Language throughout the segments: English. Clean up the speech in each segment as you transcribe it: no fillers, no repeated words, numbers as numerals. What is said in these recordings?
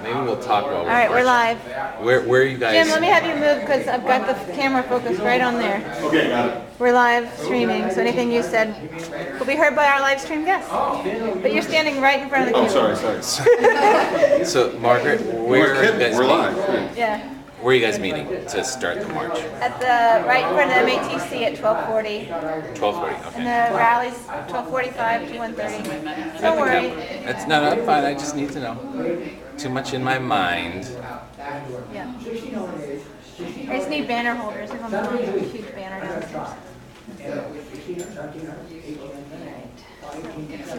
Maybe we'll talk while we're All right, we're live. Where are you guys? Jim, let me have you move because I've got the camera focused right on there. Okay, got it. We're live streaming, so anything you said will be heard by our live stream guests. But you're standing right in front of the Oh, camera. sorry. So Margaret, where are you guys We're meeting? live. Yeah. Where are you guys meeting to start the march? At the right in front of the MATC at 12:40. 12:40. And Okay. the rally's 12:45 to 1:30. At Don't the worry. camp. That's no, I'm fine. I just need to know. Too much in my mind. Yeah. I just need banner holders. If I'm on a huge banner downstairs.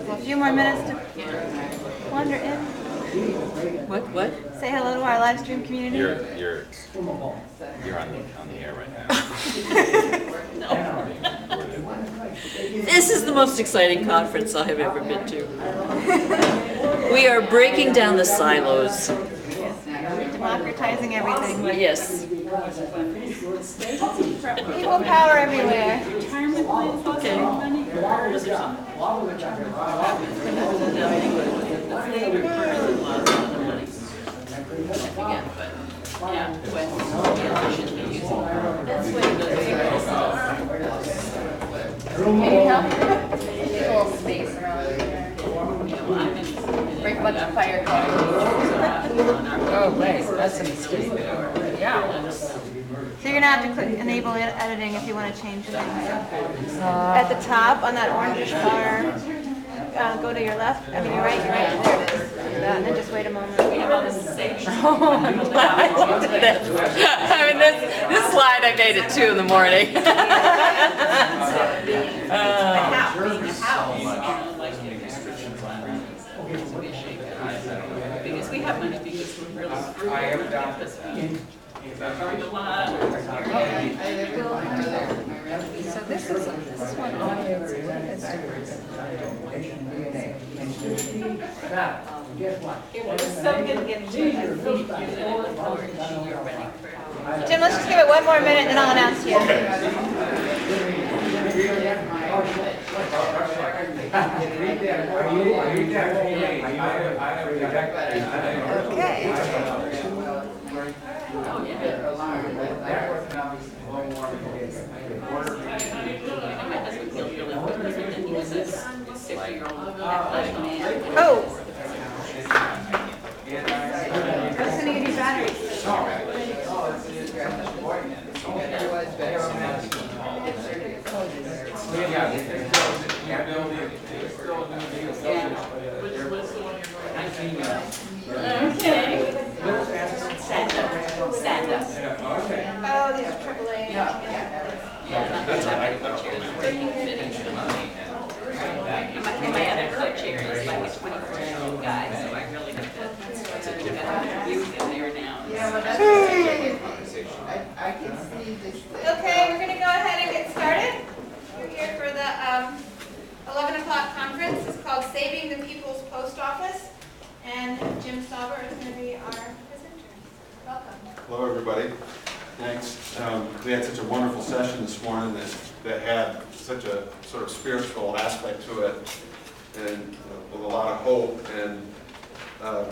Well, a few more minutes to wander in. What? Say hello to our live stream community. You're on the air right now. This is the most exciting conference I have ever been to. We are breaking down the silos. Democratizing everything. Yes. People power everywhere. Okay. Maybe help? There's a little space around here. Break a bunch of fire cars. Oh, right, that's a mistake. Yeah. So you're gonna have to click enable editing if you want to change things. At the top on that orangish bar, go to your left. I mean your right. There it is. And then just wait a moment. Oh, I'm glad I looked at this. I mean, this slide I made at 2 in the morning. Because we have money because we're really screwed So this is one audience. It was so good getting to it. Jim, let's just give it one more minute and I'll announce you. Okay. Oh. I was gonna give you batteries. Oh, these are AAA. In my other co-chair is like a 24-year-old guy, so I really have to youth in there now. Okay, we're going to go ahead and get started. We're here for the 11 o'clock conference. It's called Saving the People's Post Office. And Jim Sauber is going to be our presenter. Welcome. Hello, everybody. Thanks. We had such a wonderful session this morning that had such a sort of spiritual aspect to it, and with a lot of hope and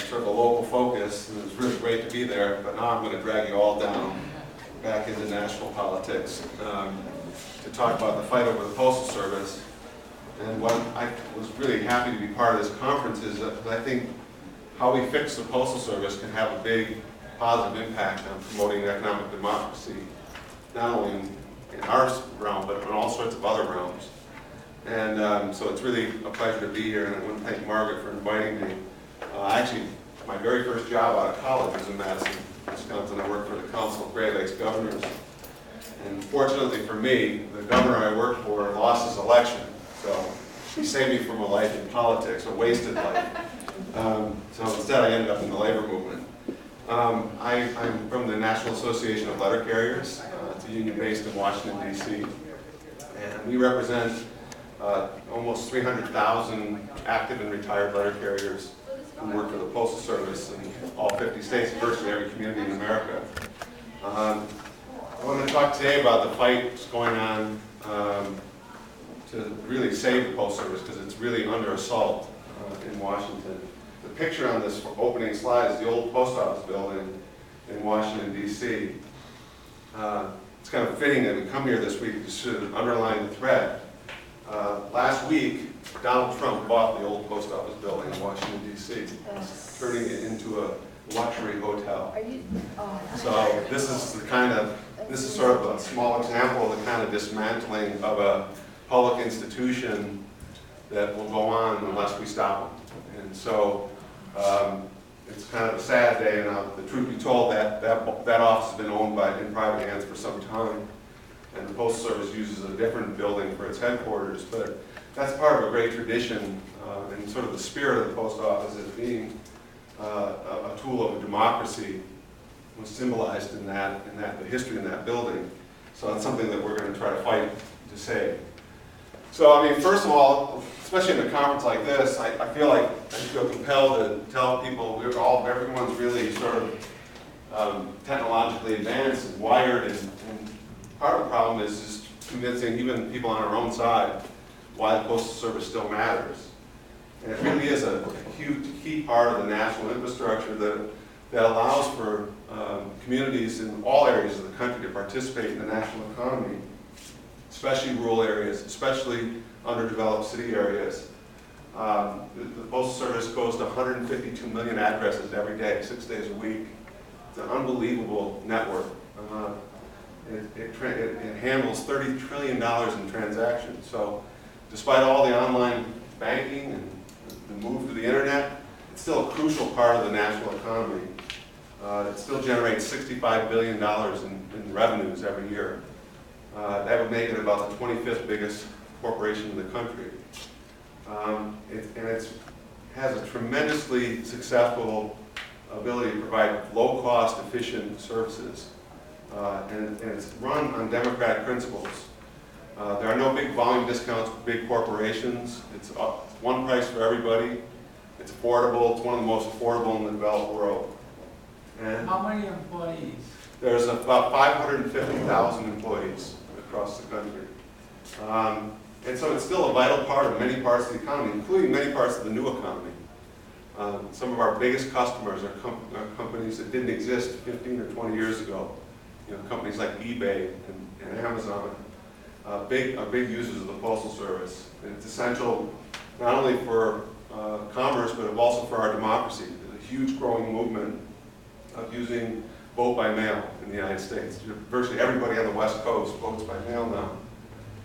sort of a local focus. And it was really great to be there. But now I'm going to drag you all down back into national politics to talk about the fight over the Postal Service. And what I was really happy to be part of this conference is that I think how we fix the Postal Service can have a big positive impact on promoting economic democracy, not only in our realm, but in all sorts of other realms. And so it's really a pleasure to be here, and I want to thank Margaret for inviting me. Actually, my very first job out of college was in Madison, Wisconsin. I worked for the Council of Great Lakes Governors. And fortunately for me, the governor I worked for lost his election. So he saved me from a life in politics, a wasted life. So instead I ended up in the labor movement. I'm from the National Association of Letter Carriers. It's a union based in Washington, D.C. And we represent almost 300,000 active and retired letter carriers who work for the Postal Service in all 50 states, virtually every community in America. I want to talk today about the fight that's going on to really save the Postal Service, because it's really under assault in Washington. The picture on this opening slide is the old post office building in Washington, D.C. It's kind of fitting that we come here this week to sort of underline the thread. Last week, Donald Trump bought the old post office building in Washington, D.C., turning it into a luxury hotel. So this is sort of a small example of the kind of dismantling of a public institution that will go on unless we stop them. And so it's kind of a sad day. Now, the truth be told, that office has been owned in private hands for some time, and the Postal Service uses a different building for its headquarters. But that's part of a great tradition, and sort of the spirit of the post office as being a tool of a democracy was symbolized in the history in that building. So that's something that we're going to try to fight to save. So, I mean, first of all, especially in a conference like this, I feel compelled to tell people everyone's really sort of technologically advanced and wired, and part of the problem is just convincing even people on our own side why the Postal Service still matters. And it really is a huge key part of the national infrastructure that allows for communities in all areas of the country to participate in the national economy, especially rural areas, especially underdeveloped city areas. The Postal Service goes to 152 million addresses every day, 6 days a week. It's an unbelievable network. It handles $30 trillion in transactions. So despite all the online banking and the move to the internet, it's still a crucial part of the national economy. It still generates $65 billion in revenues every year. That would make it about the 25th biggest corporation in the country. It has a tremendously successful ability to provide low-cost, efficient services. And it's run on democratic principles. There are no big volume discounts for big corporations. It's one price for everybody. It's affordable. It's one of the most affordable in the developed world. And how many employees? There's about 550,000 employees across the country. And so it's still a vital part of many parts of the economy, including many parts of the new economy. Some of our biggest customers are companies that didn't exist 15 or 20 years ago. You know, companies like eBay and Amazon, big users of the Postal Service. And it's essential not only for commerce, but also for our democracy. There's a huge growing movement of using vote by mail in the United States. Virtually everybody on the West Coast votes by mail now,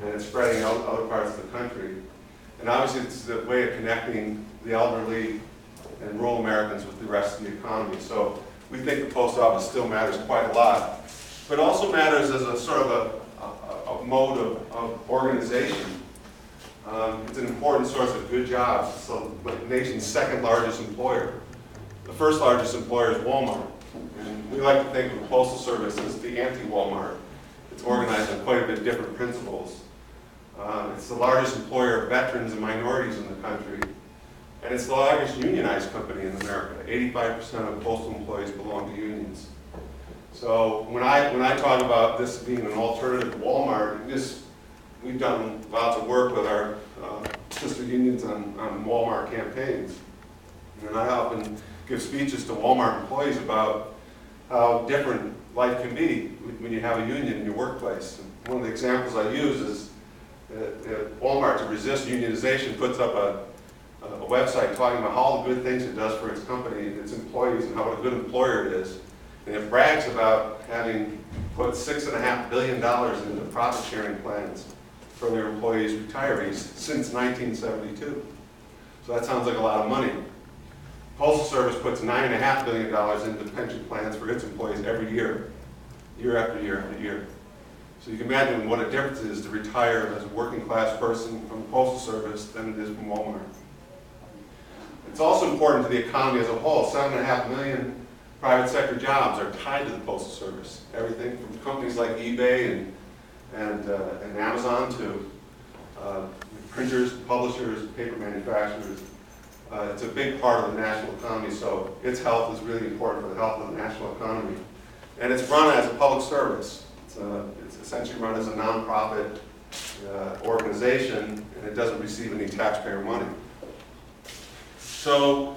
and it's spreading out to other parts of the country. And obviously it's a way of connecting the elderly and rural Americans with the rest of the economy. So we think the post office still matters quite a lot, but also matters as a sort of a mode of organization. It's an important source of good jobs. So the nation's second largest employer. The first largest employer is Walmart. And we like to think of the Postal Service as the anti-Walmart. It's organized on quite a bit different principles. It's the largest employer of veterans and minorities in the country. And it's the largest unionized company in America. 85% of postal employees belong to unions. So when I talk about this being an alternative to Walmart, we've done lots of work with our sister unions on Walmart campaigns. And I often give speeches to Walmart employees about how different life can be when you have a union in your workplace. And one of the examples I use is that Walmart, to resist unionization, puts up a website talking about all the good things it does for its company and its employees and how what a good employer it is. And it brags about having put $6.5 billion into profit-sharing plans for their employees' retirees since 1972. So that sounds like a lot of money. Postal Service puts $9.5 billion into pension plans for its employees every year, year after year after year. So you can imagine what a difference it is to retire as a working-class person from the Postal Service than it is from Walmart. It's also important to the economy as a whole. 7.5 million private sector jobs are tied to the Postal Service. Everything from companies like eBay and Amazon to printers, publishers, paper manufacturers. It's a big part of the national economy, so its health is really important for the health of the national economy. And it's run as a public service. It's essentially run as a nonprofit organization, and it doesn't receive any taxpayer money. So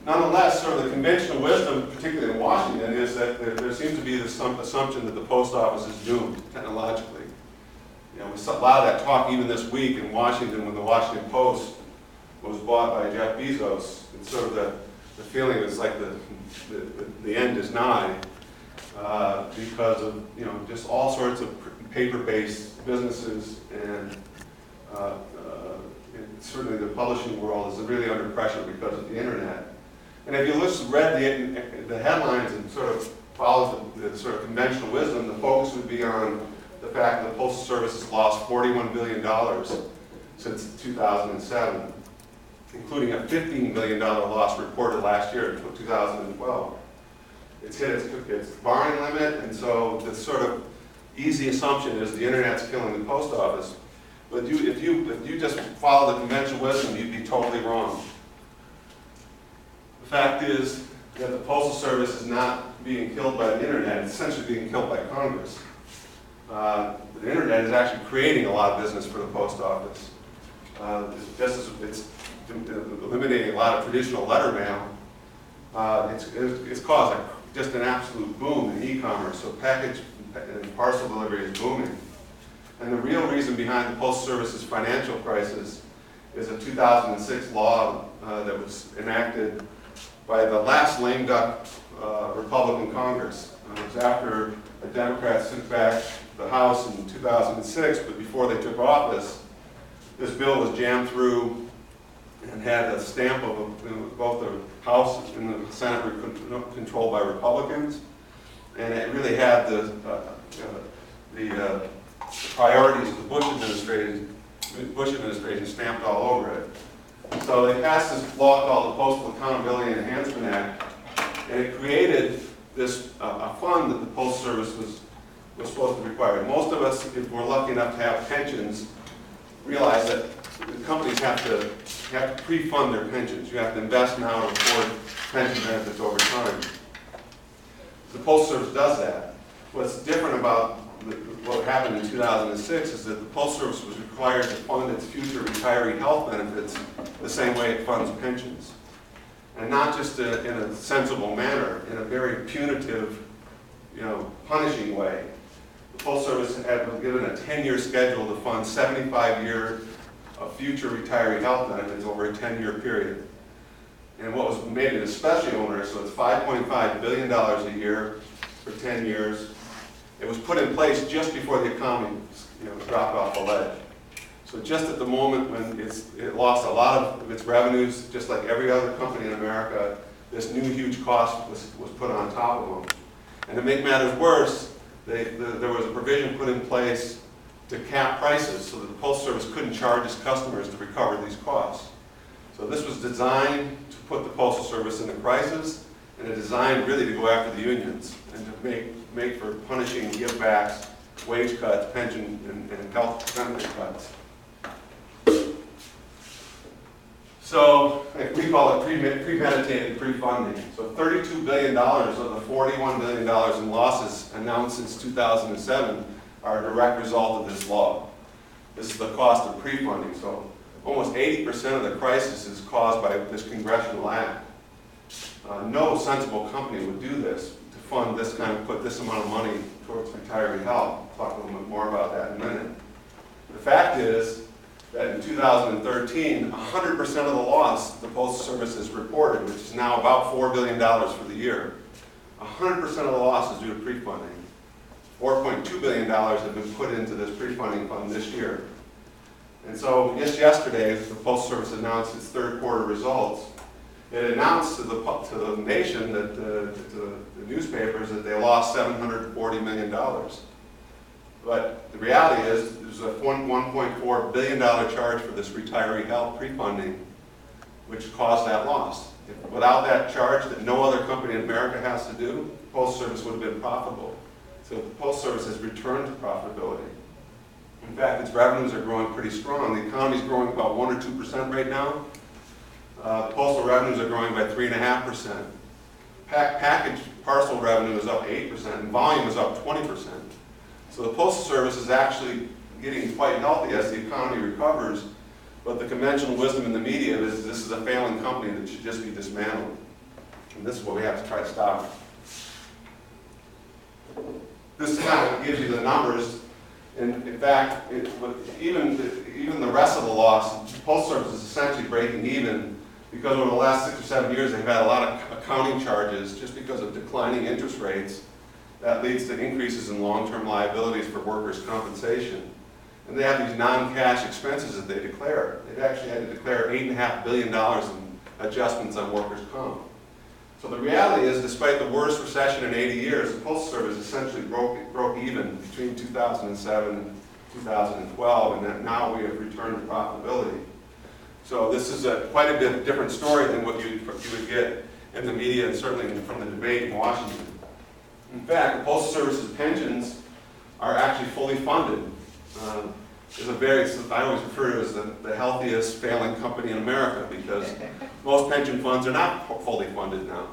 Nonetheless, sort of the conventional wisdom, particularly in Washington, is that there seems to be this assumption that the post office is doomed technologically. You know, we saw a lot of that talk even this week in Washington when the Washington Post was bought by Jeff Bezos. It's sort of the feeling is like the end is nigh because of, you know, just all sorts of paper-based businesses, and certainly the publishing world is really under pressure because of the internet. And if you read the headlines and sort of followed the sort of conventional wisdom, the focus would be on the fact that the Postal Service has lost $41 billion since 2007, including a $15 billion loss reported last year, in 2012. It's hit its borrowing limit, and so the sort of easy assumption is the internet's killing the post office. But if you just follow the conventional wisdom, you'd be totally wrong. The fact is that the Postal Service is not being killed by the internet, it's essentially being killed by Congress. The internet is actually creating a lot of business for the post office. Just as it's eliminating a lot of traditional letter mail, it's caused just an absolute boom in e-commerce. So package and parcel delivery is booming. And the real reason behind the Postal Service's financial crisis is a 2006 law that was enacted by the last lame duck Republican Congress. It was after the Democrats took back the House in 2006, but before they took office, this bill was jammed through and had a stamp of both the House and the Senate were controlled by Republicans, and it really had the priorities of the Bush administration stamped all over it. So they passed this law called the Postal Accountability Enhancement Act, and it created this a fund that the Postal Service was supposed to require. Most of us, if we're lucky enough to have pensions, realize that the companies have to pre-fund their pensions. You have to invest now to afford pension benefits over time. The Postal Service does that. What's different about what happened in 2006 is that the Postal Service was required to fund its future retiree health benefits the same way it funds pensions. And not just in a sensible manner, in a very punitive, punishing way. The Postal Service was given a 10-year schedule to fund 75 years of future retiree health benefits over a 10-year period. And what was made it especially onerous, so it's $5.5 billion a year for 10 years. It was put in place just before the economy dropped off the ledge. So just at the moment when it lost a lot of its revenues, just like every other company in America, this new huge cost was put on top of them. And to make matters worse, there was a provision put in place to cap prices so that the Postal Service couldn't charge its customers to recover these costs. So this was designed to put the Postal Service in a crisis, and it designed really to go after the unions and to make for punishing give-backs, wage cuts, pension, and health benefit cuts. So we call it premeditated pre-funding. So $32 billion of the $41 billion in losses announced since 2007 are a direct result of this law. This is the cost of pre-funding. So almost 80% of the crisis is caused by this congressional act. No sensible company would do this to fund this put this amount of money towards retiree health. I'll talk a little bit more about that in a minute. The fact is that in 2013, 100% of the loss the Postal Service has reported, which is now about $4 billion for the year, 100% of the loss is due to pre-funding. $4.2 billion have been put into this pre-funding fund this year. And so just yesterday, the Postal Service announced its third quarter results. It announced to the nation, that to the newspapers, that they lost $740 million. But the reality is, there's a $1.4 billion charge for this retiree health pre-funding, which caused that loss. Without that charge that no other company in America has to do, the Postal Service would have been profitable. So the Postal Service has returned to profitability. In fact, its revenues are growing pretty strong. The economy is growing about 1 or 2% right now. Postal revenues are growing by 3.5%. Package parcel revenue is up 8%, and volume is up 20%. So the Postal Service is actually getting quite healthy as the economy recovers, but the conventional wisdom in the media is this is a failing company that should just be dismantled. And this is what we have to try to stop. This kind of gives you the numbers. And in fact, even the rest of the loss, the Postal Service is essentially breaking even because over the last 6 or 7 years they've had a lot of accounting charges just because of declining interest rates. That leads to increases in long-term liabilities for workers' compensation. And they have these non-cash expenses that they declare. They've actually had to declare $8.5 billion in adjustments on workers' comp. So the reality is, despite the worst recession in 80 years, the Postal Service essentially broke even between 2007 and 2012, and that now we have returned to profitability. So this is quite a bit different story than what you would get in the media and certainly from the debate in Washington. In fact, the Postal Service's pensions are actually fully funded. I always refer to it as the healthiest failing company in America because most pension funds are not fully funded now.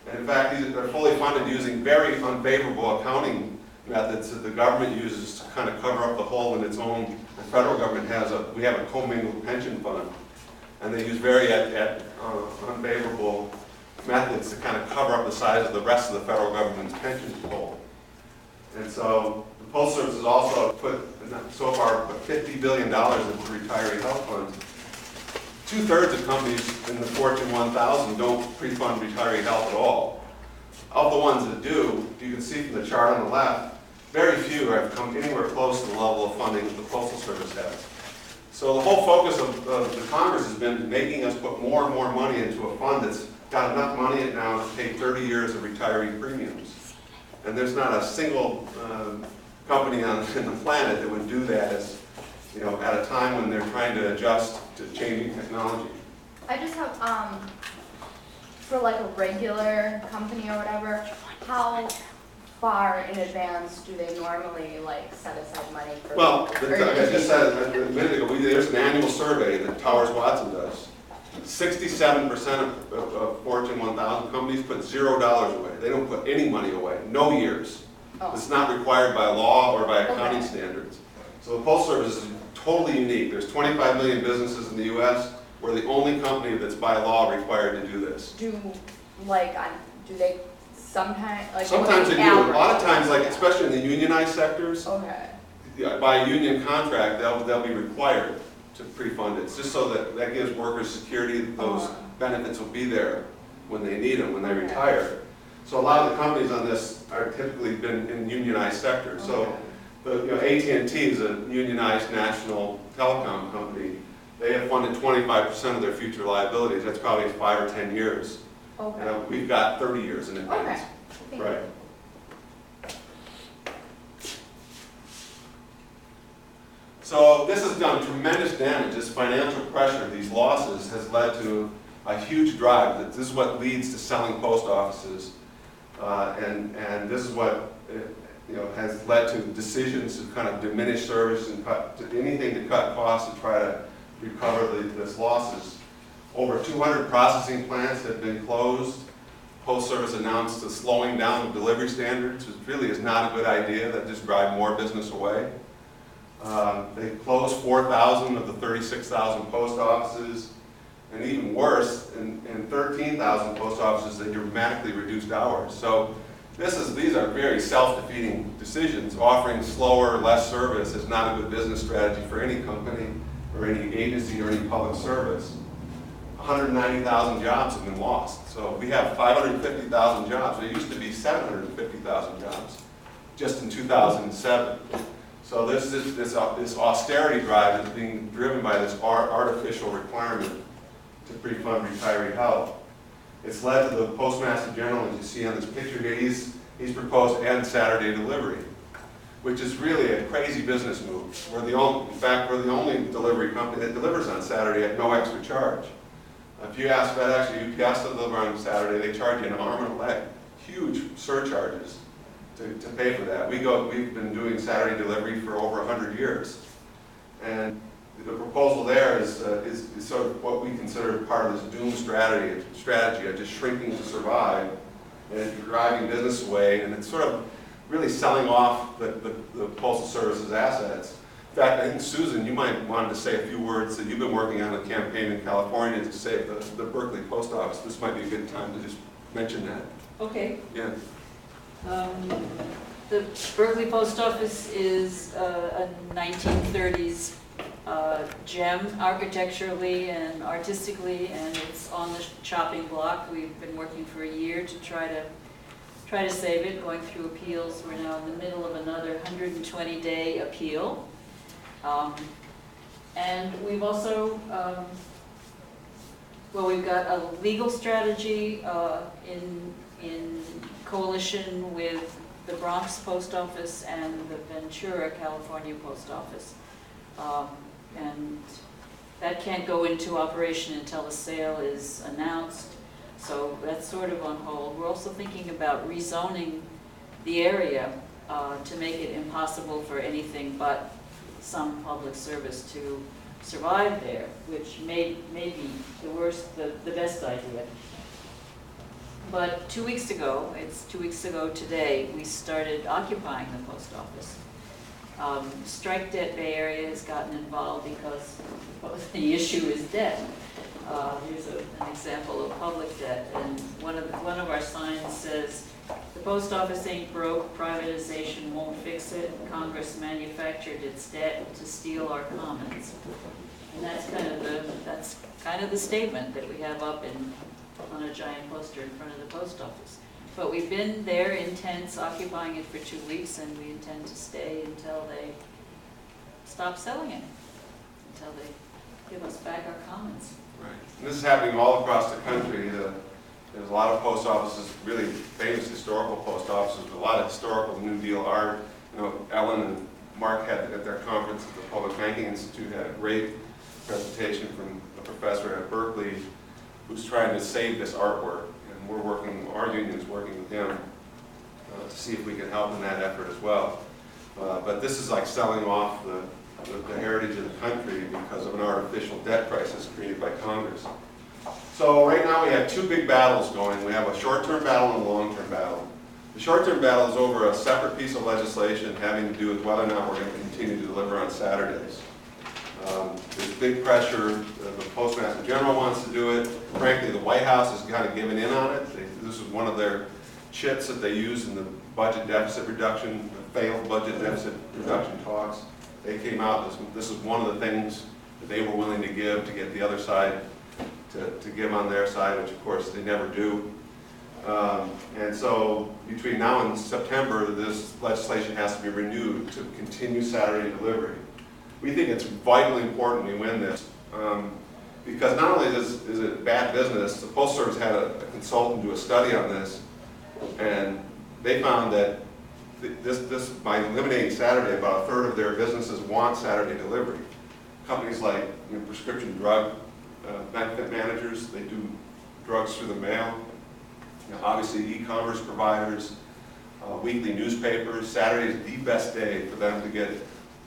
And in fact, they're fully funded using very unfavorable accounting methods that the government uses to kind of cover up the hole in its own. The federal government we have a commingled pension fund, and they use very unfavorable methods to kind of cover up the size of the rest of the federal government's pension pool. And so the Postal Service has also put, so far, $50 billion into retiree health funds. 2/3 of companies in the Fortune 1000 don't pre-fund retiree health at all. Of the ones that do, you can see from the chart on the left, very few have come anywhere close to the level of funding that the Postal Service has. So the whole focus of the Congress has been making us put more and more money into a fund that's got enough money in it now to pay 30 years of retiree premiums. And there's not a single company in the planet that would do that at a time when they're trying to adjust to changing technology. I just have, for like a regular company or whatever, how far in advance do they normally like set aside money for? Well, like I just said a minute ago, there's an annual survey that Towers Watson does. 67% of Fortune 1000 companies put $0 away. They don't put any money away, no years. Oh. It's not required by law or by accounting standards. So the Postal Service is totally unique. There's 25 million businesses in the U.S. We're the only company that's by law required to do this. Do they sometimes Sometimes they do. A lot of times, like especially in the unionized sectors, Okay. by union contract, they'll be required to pre-fund it, just so that gives workers security that those benefits will be there when they need them, when they retire. So a lot of the companies on this are typically been in unionized sectors. So AT&T is a unionized national telecom company. They have funded 25% of their future liabilities. That's probably 5 or 10 years. Okay. We've got 30 years in advance. Okay. Thank Right. you. So this has done tremendous damage. This financial pressure, these losses, has led to a huge drive. This is what leads to selling post offices, and this is what has led to decisions to kind of diminish service and cut anything to cut costs to try to recover these losses. Over 200 processing plants have been closed. Post Service announced the slowing down of delivery standards, which really is not a good idea. That just drives more business away. They closed 4,000 of the 36,000 post offices, and even worse, in 13,000 post offices, they dramatically reduced hours. So these are very self-defeating decisions. Offering slower, less service is not a good business strategy for any company or any agency or any public service. 190,000 jobs have been lost. So we have 550,000 jobs. There used to be 750,000 jobs just in 2007. So this austerity drive is being driven by this artificial requirement to pre-fund retiree health. It's led to the Postmaster General, as you see on this picture here, he's proposed to end Saturday delivery, which is really a crazy business move. In fact, we're the only delivery company that delivers on Saturday at no extra charge. If you ask FedEx or UPS to deliver on Saturday, they charge you an arm and a leg, huge surcharges to pay for that. We've been doing Saturday delivery for over 100 years. And the proposal there is sort of what we consider part of this doom strategy of just shrinking to survive and driving business away, and it's sort of really selling off the Postal Service's assets. In fact, I think, Susan, you might want to say a few words that you've been working on a campaign in California to save the Berkeley Post Office. This might be a good time to just mention that. Okay. Yeah. The Berkeley Post Office is a 1930s gem architecturally and artistically, and it's on the chopping block. We've been working for a year to try to save it, going through appeals. We're now in the middle of another 120-day appeal. And we've also, well, we've got a legal strategy in coalition with the Bronx Post Office and the Ventura, California Post Office. And that can't go into operation until the sale is announced, so that's sort of on hold. We're also thinking about rezoning the area to make it impossible for anything but some public service to survive there, which may be the best idea. But 2 weeks ago, it's 2 weeks ago today, we started occupying the post office. Strike Debt Bay Area has gotten involved because the issue is debt. Here's an example of public debt, and one of our signs says, "The post office ain't broke, privatization won't fix it. Congress manufactured its debt to steal our commons." And that's kind of the statement that we have up on a giant poster in front of the post office. But we've been there in tents, occupying it for 2 weeks, and we intend to stay until they stop selling it, until they give us back our commons. Right. And this is happening all across the country. There's a lot of post offices, really famous historical post offices, with a lot of historical New Deal art. You know, Ellen and Mark had at their conference at the Public Banking Institute had a great presentation from a professor at Berkeley who's trying to save this artwork. And we're working, our union is working with him to see if we can help in that effort as well. But this is like selling off the heritage of the country because of an artificial debt crisis created by Congress. So right now we have two big battles going. We have a short-term battle and a long-term battle. The short-term battle is over a separate piece of legislation having to do with whether or not we're going to continue to deliver on Saturdays. There's big pressure. The Postmaster General wants to do it. Frankly, the White House has kind of given in on it. This is one of their chits that they use in the budget deficit reduction, the failed budget deficit reduction talks. They came out, this is one of the things that they were willing to give to get the other side to give on their side, which of course they never do. And so between now and September, this legislation has to be renewed to continue Saturday delivery. We think it's vitally important we win this because not only is it bad business, the Postal Service had a consultant do a study on this, and they found that by eliminating Saturday, about a third of their businesses want Saturday delivery. Companies like prescription drug benefit managers, they do drugs through the mail. Obviously, e-commerce providers, weekly newspapers. Saturday is the best day for them to get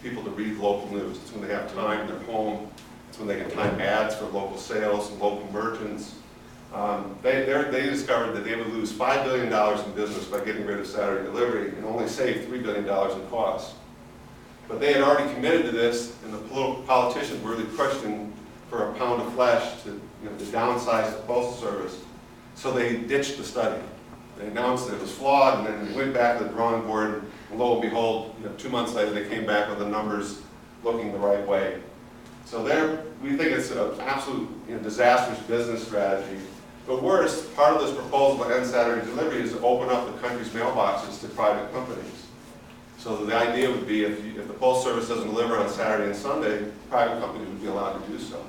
people to read local news. It's when they have time in their home. It's when they can time ads for local sales and local merchants. They discovered that they would lose $5 billion in business by getting rid of Saturday delivery and only save $3 billion in costs. But they had already committed to this, and the politicians were really pushing for a pound of flesh to downsize the Postal Service. So they ditched the study. They announced that it was flawed, and then they went back to the drawing board, and lo and behold, 2 months later they came back with the numbers looking the right way. So we think it's an absolute disastrous business strategy. But worse, part of this proposal to end Saturday delivery is to open up the country's mailboxes to private companies. So the idea would be if the Postal Service doesn't deliver on Saturday and Sunday, private companies would be allowed to do so.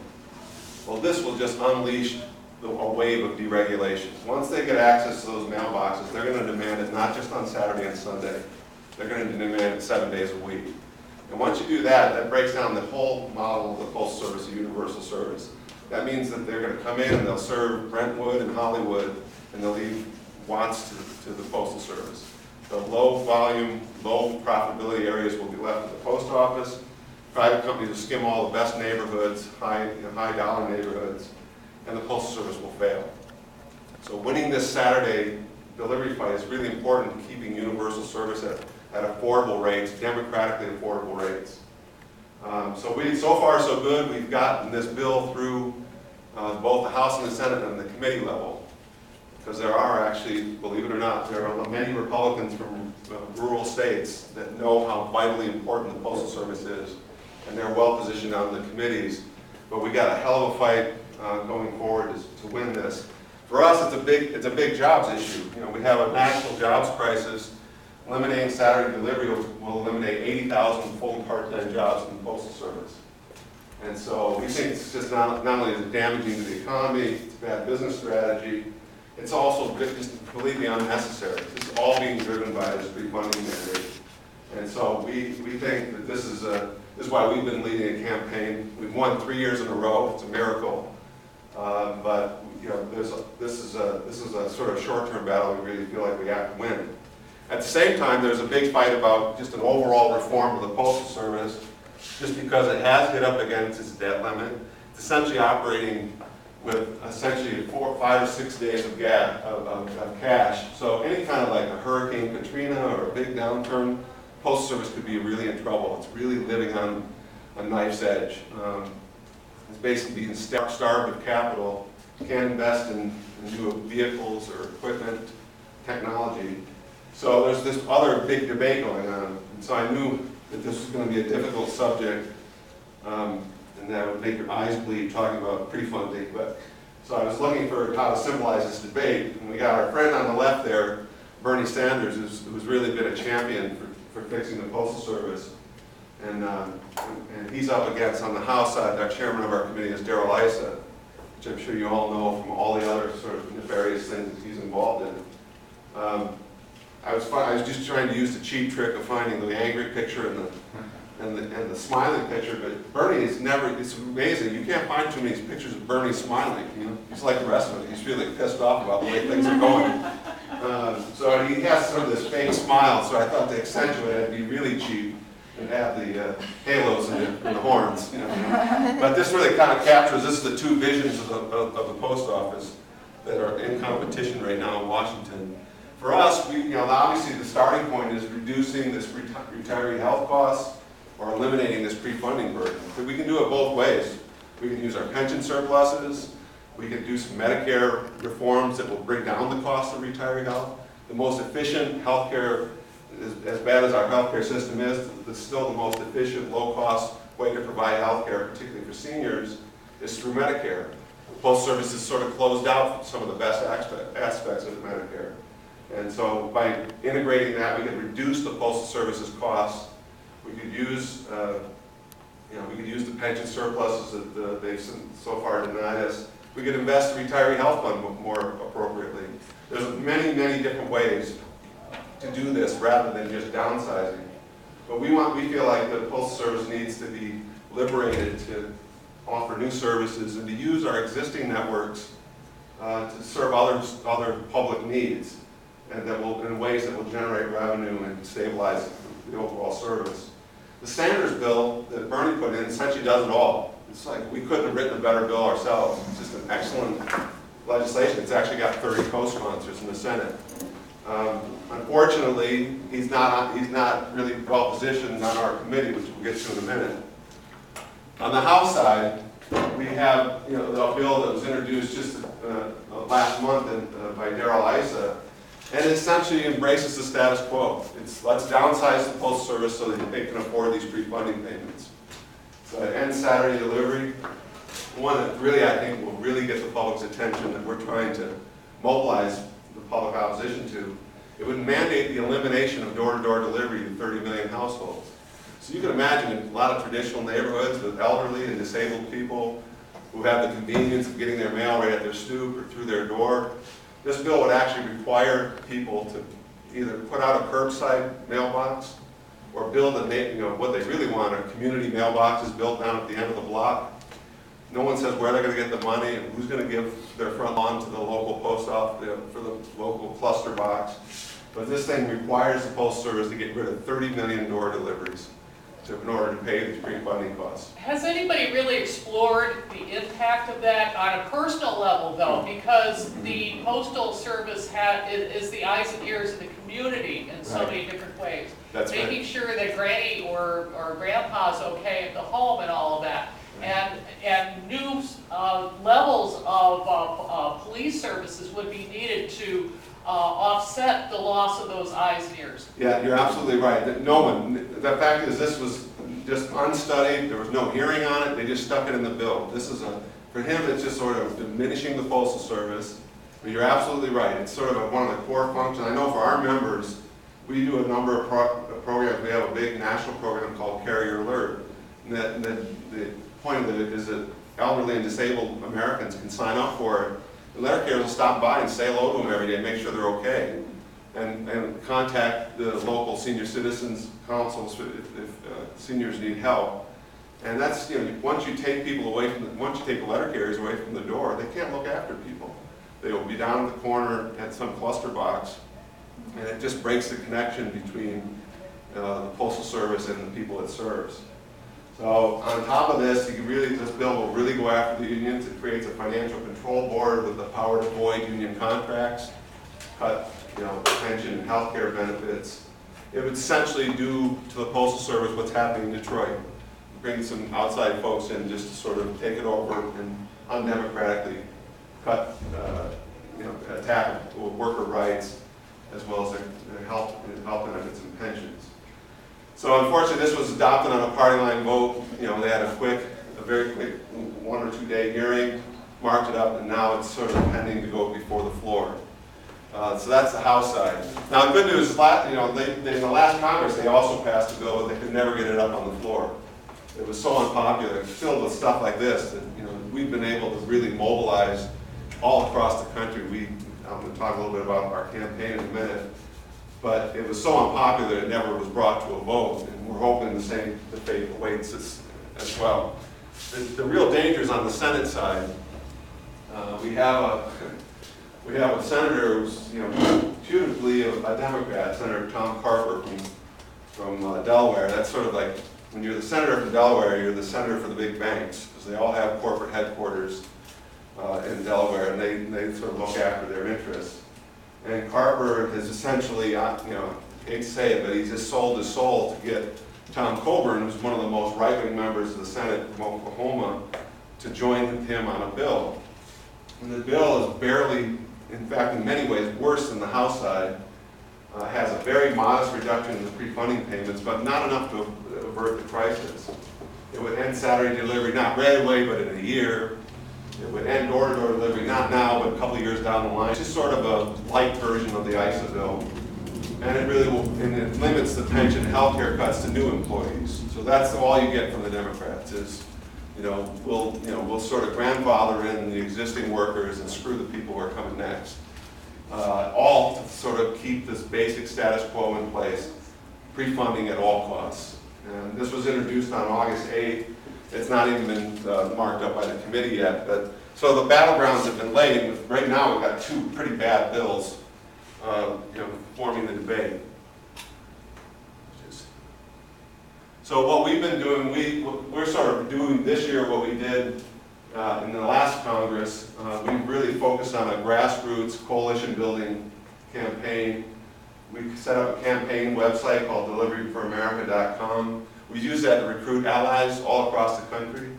Well, this will just unleash a wave of deregulation. Once they get access to those mailboxes, they're going to demand it not just on Saturday and Sunday. They're going to demand it 7 days a week. And once you do that, that breaks down the whole model of the Postal Service, a universal service. That means that they're going to come in and they'll serve Brentwood and Hollywood, and they'll leave Watts to the Postal Service. The low volume, low profitability areas will be left at the post office. Private companies will skim all the best neighborhoods, high dollar neighborhoods, and the Postal Service will fail. So winning this Saturday delivery fight is really important in keeping universal service at affordable rates, democratically affordable rates. So far so good. We've gotten this bill through both the House and the Senate and the committee level. because there are actually, believe it or not, there are many Republicans from rural states that know how vitally important the Postal Service is, and they're well positioned on the committees. But we got a hell of a fight going forward to win this. For us, it's a big jobs issue. You know, we have a national jobs crisis. Eliminating Saturday delivery will eliminate 80,000 full and part-time jobs in the Postal Service. And so we think it's just not only is it damaging to the economy, it's a bad business strategy, it's also just completely unnecessary. This is all being driven by this pre-funding mandate. And so we think that this is why we've been leading a campaign. We've won 3 years in a row. It's a miracle. But you know, this is a sort of short-term battle we really feel like we have to win. At the same time, there's a big fight about just an overall reform of the Postal Service, just because it has hit up against its debt limit. It's essentially operating with essentially 4, 5, or 6 days of cash. So any kind of like a Hurricane Katrina or a big downturn, Postal Service could be really in trouble. It's really living on a knife's edge. It's basically being starved of capital. You can't invest in new vehicles or equipment, technology. So there's this other big debate going on. And so I knew that this was going to be a difficult subject, and that would make your eyes bleed talking about pre-funding. But so I was looking for how to symbolize this debate, and we got our friend on the left there, Bernie Sanders, who's really been a champion for fixing the Postal Service. And he's up against, on the House side, our chairman of our committee is Darrell Issa, which I'm sure you all know from all the other sort of nefarious things that he's involved in. I was just trying to use the cheap trick of finding the angry picture and the smiling picture, but Bernie is never, it's amazing, you can't find too many pictures of Bernie smiling, you know? He's like the rest of it, he's really pissed off about the way things are going. So he has sort of this fake smile, so I thought to accentuate it, it'd be really cheap and have the halos and the horns, you know? But this really kind of captures, this is the two visions of the post office that are in competition right now in Washington. For us, you know, obviously the starting point is reducing this retiree health costs or eliminating this pre-funding burden. But we can do it both ways. We can use our pension surpluses. We can do some Medicare reforms that will bring down the cost of retiree health. The most efficient healthcare, as bad as our healthcare system is, it's still the most efficient, low-cost way to provide healthcare, particularly for seniors, is through Medicare. The Postal Service has sort of closed out some of the best aspects of Medicare. And so by integrating that, we could reduce the Postal Service's costs. We could use, we could use the pension surpluses that they've so far denied us. We could invest the retiree health fund more appropriately. There's many, many different ways to do this rather than just downsizing. But we feel like the Postal Service needs to be liberated to offer new services and to use our existing networks to serve other public needs, and that will, in ways that will generate revenue and stabilize the overall service. The Sanders bill that Bernie put in essentially does it all. It's like we couldn't have written a better bill ourselves. It's just an excellent legislation. It's actually got 30 co-sponsors in the Senate. Unfortunately, he's not really well positioned on our committee, which we'll get to in a minute. On the House side, we have a bill that was introduced just last month by Darrell Issa, and it essentially embraces the status quo. Let's downsize the Postal Service so that they can afford these pre-funding payments. So it ends Saturday delivery. One that really, I think, will really get the public's attention that we're trying to mobilize the public opposition to. It would mandate the elimination of door-to-door delivery to 30 million households. So you can imagine in a lot of traditional neighborhoods with elderly and disabled people who have the convenience of getting their mail right at their stoop or through their door. This bill would actually require people to either put out a curbside mailbox or build what they really want are community mailboxes built down at the end of the block. No one says where they're going to get the money and who's going to give their front lawn to the local post office for the local cluster box. But this thing requires the Postal Service to get rid of 30 million door deliveries in order to pay these pre-funding costs. Has anybody really explored the impact of that on a personal level, though? Because the Postal Service is the eyes and ears of the community in so many different ways. That's making sure that Granny or Grandpa's okay at the home and all of that. and new levels of police services would be needed to offset the loss of those eyes and ears. Yeah, you're absolutely right. No one, the fact is this was just unstudied, there was no hearing on it, they just stuck it in the bill. This is for him it's just sort of diminishing the Postal Service, but you're absolutely right. It's sort of one of the core functions. I know for our members, we do a number of programs. We have a big national program called Carrier Alert. And the point of it is that elderly and disabled Americans can sign up for it. The letter carriers will stop by and say hello to them every day and make sure they're okay. And contact the local senior citizens councils if seniors need help. And that's, once you take people away from, once you take the letter carriers away from the door, they can't look after people. They will be down in the corner at some cluster box, and it just breaks the connection between the Postal Service and the people it serves. So on top of this, this bill will really go after the unions. It creates a financial control board with the power to void union contracts, cut pension and health care benefits. It would essentially do to the Postal Service what's happening in Detroit. Bring some outside folks in just to sort of take it over and undemocratically cut, attack worker rights as well as their health benefits and pensions. So unfortunately, this was adopted on a party line vote. They had a very quick 1 or 2 day hearing, marked it up, and now it's sort of pending to go before the floor. So that's the House side. Now the good news is, in the last Congress, they also passed a bill, but they could never get it up on the floor. It was so unpopular, filled with stuff like this, that we've been able to really mobilize all across the country. I'm going to talk a little bit about our campaign in a minute, but it was so unpopular it never was brought to a vote, and we're hoping the same fate awaits us as well. The real danger is on the Senate side. We have a senator who's putatively a Democrat, Senator Tom Carper from Delaware. That's sort of like when you're the senator from Delaware, you're the senator for the big banks, because they all have corporate headquarters in Delaware, and they sort of look after their interests. And Carper has essentially, hate to say it, but he's just sold his soul to get Tom Coburn, who's one of the most right-wing members of the Senate from Oklahoma, to join him on a bill. And the bill is barely, in fact, in many ways, worse than the House side. Has a very modest reduction in the pre-funding payments, but not enough to avert the crisis. It would end Saturday delivery, not right away, but in a year. It would end door-to-door delivery, not now, but a couple of years down the line. It's just sort of a light version of the ISA bill. And it really it limits the pension and health care cuts to new employees. So that's all you get from the Democrats is, we'll sort of grandfather in the existing workers and screw the people who are coming next. All to sort of keep this basic status quo in place, pre-funding at all costs. And this was introduced on August 8th. It's not even been marked up by the committee yet. But so the battlegrounds have been laid. Right now we've got two pretty bad bills forming the debate. So what we've been doing, we're sort of doing this year what we did in the last Congress. We really focused on a grassroots coalition building campaign. We set up a campaign website called deliveryforamerica.com. We use that to recruit allies all across the country.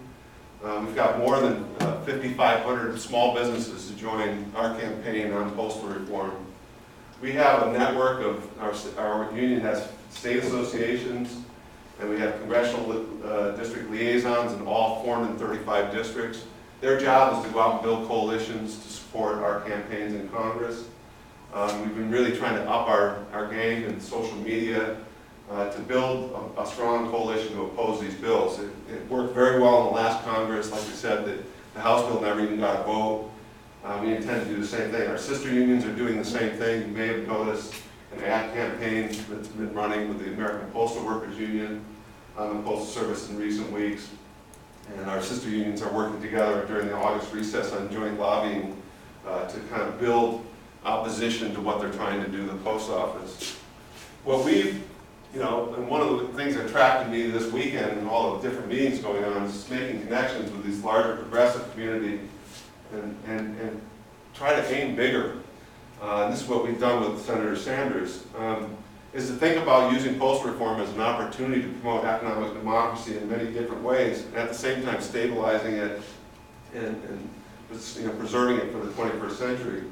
We've got more than 5,500 small businesses to join our campaign on postal reform. We have a network of, our union has state associations, and we have congressional district liaisons in all 435 districts. Their job is to go out and build coalitions to support our campaigns in Congress. We've been really trying to up our game in social media to build a strong coalition to oppose these bills. It worked very well in the last Congress. Like we said, the House bill never even got a vote. We intend to do the same thing. Our sister unions are doing the same thing. You may have noticed an ad campaign that's been running with the American Postal Workers Union on the Postal Service in recent weeks. And our sister unions are working together during the August recess on joint lobbying to kind of build opposition to what they're trying to do to the post office. What we've, and one of the things that attracted me this weekend and all the different meetings going on is making connections with these larger progressive community and try to aim bigger. And this is what we've done with Senator Sanders. is to think about using postal reform as an opportunity to promote economic democracy in many different ways, and at the same time stabilizing it and preserving it for the 21st century.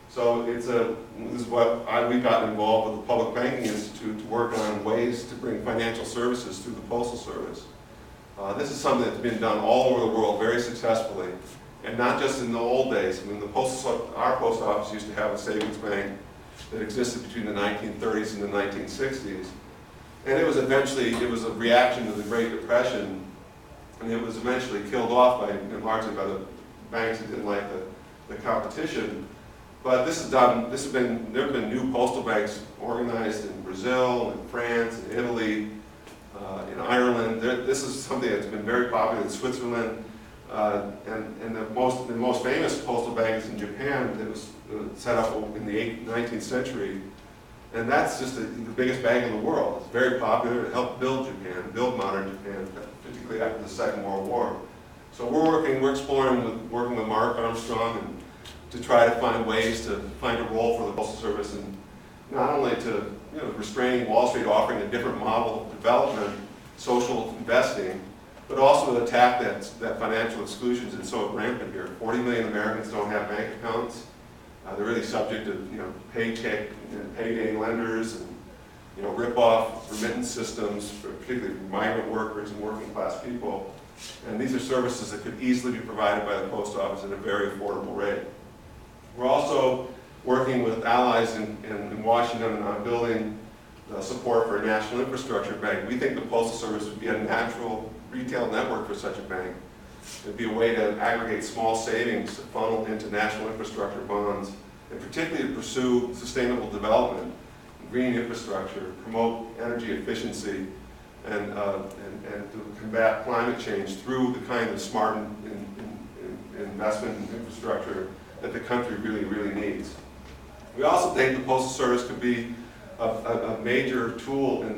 So this is what we got involved with the Public Banking Institute to work on ways to bring financial services through the Postal Service. This is something that's been done all over the world very successfully, and not just in the old days. I mean, our post office used to have a savings bank that existed between the 1930s and the 1960s, and it was a reaction to the Great Depression, and it was eventually killed off largely by the banks that didn't like the competition. But there have been new postal banks organized in Brazil, in France, in Italy, in Ireland. This is something that's been very popular in Switzerland, and the most famous postal bank is in Japan. That was set up in the 19th century, and that's just the biggest bank in the world. It's very popular. It helped build Japan, build modern Japan, particularly after the Second World War. So we're exploring, working with Mark Armstrong, and to try to find ways to find a role for the Postal Service, and not only to restraining Wall Street offering a different model of development, social investing, but also to attack that financial exclusion that's so rampant here. 40 million Americans don't have bank accounts. They're really subject to paycheck and payday lenders and rip-off remittance systems, particularly for migrant workers and working class people. And these are services that could easily be provided by the post office at a very affordable rate. We're also working with allies in Washington on building support for a national infrastructure bank. We think the Postal Service would be a natural retail network for such a bank. It'd be a way to aggregate small savings to funnel into national infrastructure bonds, and particularly to pursue sustainable development, green infrastructure, promote energy efficiency, and to combat climate change through the kind of smart investment in infrastructure that the country really, really needs. We also think the Postal Service could be a major tool in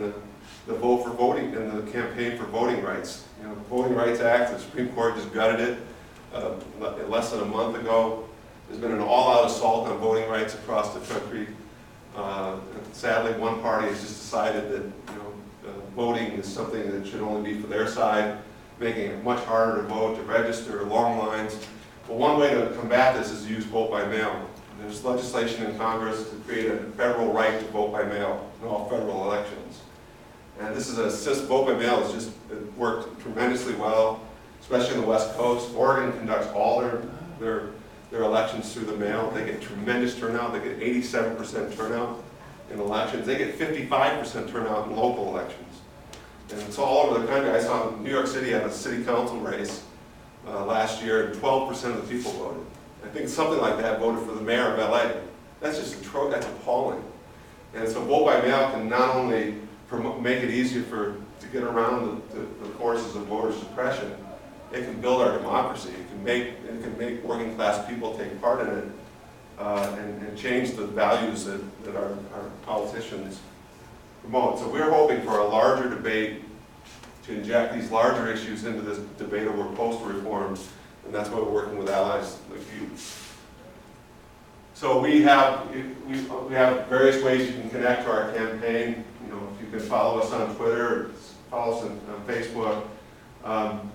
the vote for voting, in the campaign for voting rights. The Voting Rights Act, the Supreme Court just gutted it less than a month ago. There's been an all-out assault on voting rights across the country. Sadly, one party has just decided that voting is something that should only be for their side, making it much harder to vote, to register, long lines. Well, one way to combat this is to use vote by mail. There's legislation in Congress to create a federal right to vote by mail in all federal elections. And this is vote by mail has just worked tremendously well, especially on the West Coast. Oregon conducts all their elections through the mail. They get tremendous turnout. They get 87% turnout in elections. They get 55% turnout in local elections. And it's all over the country. I saw New York City had a city council race last year, and 12% of the people voted. I think something like that voted for the mayor of LA. That's just that's appalling. And so vote by mail can not only make it easier to get around the forces of voter suppression, it can build our democracy. It can make working class people take part in it and change the values that our politicians promote. So we're hoping for a larger debate to inject these larger issues into this debate over postal reform, and that's why we're working with allies like you. So we have various ways you can connect to our campaign. If you can follow us on Twitter, follow us on Facebook.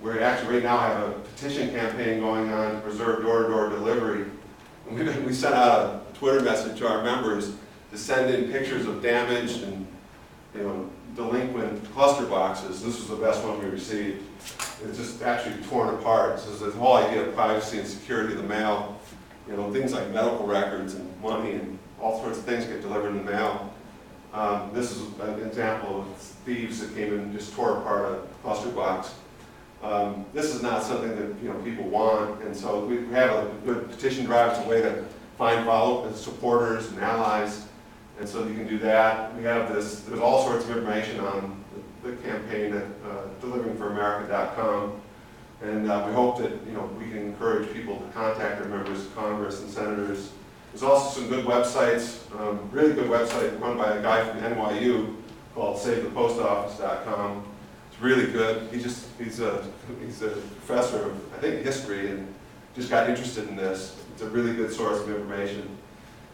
We actually right now have a petition campaign going on to preserve door-to-door delivery. And we sent out a Twitter message to our members to send in pictures of damaged and delinquent cluster boxes. This was the best one we received. It's just actually torn apart. So the whole idea of privacy and security of the mail, things like medical records and money and all sorts of things get delivered in the mail. This is an example of thieves that came in and just tore apart a cluster box. This is not something that people want, and so we have a good petition drive. It's a way to find supporters and allies, and so you can do that. We have this. There's all sorts of information on the campaign at deliveringforamerica.com, and we hope that we can encourage people to contact their members of Congress and senators. There's also some good websites, really good website run by a guy from NYU called SaveThePostOffice.com. It's really good. He's a professor of, I think, history, and just got interested in this. It's a really good source of information.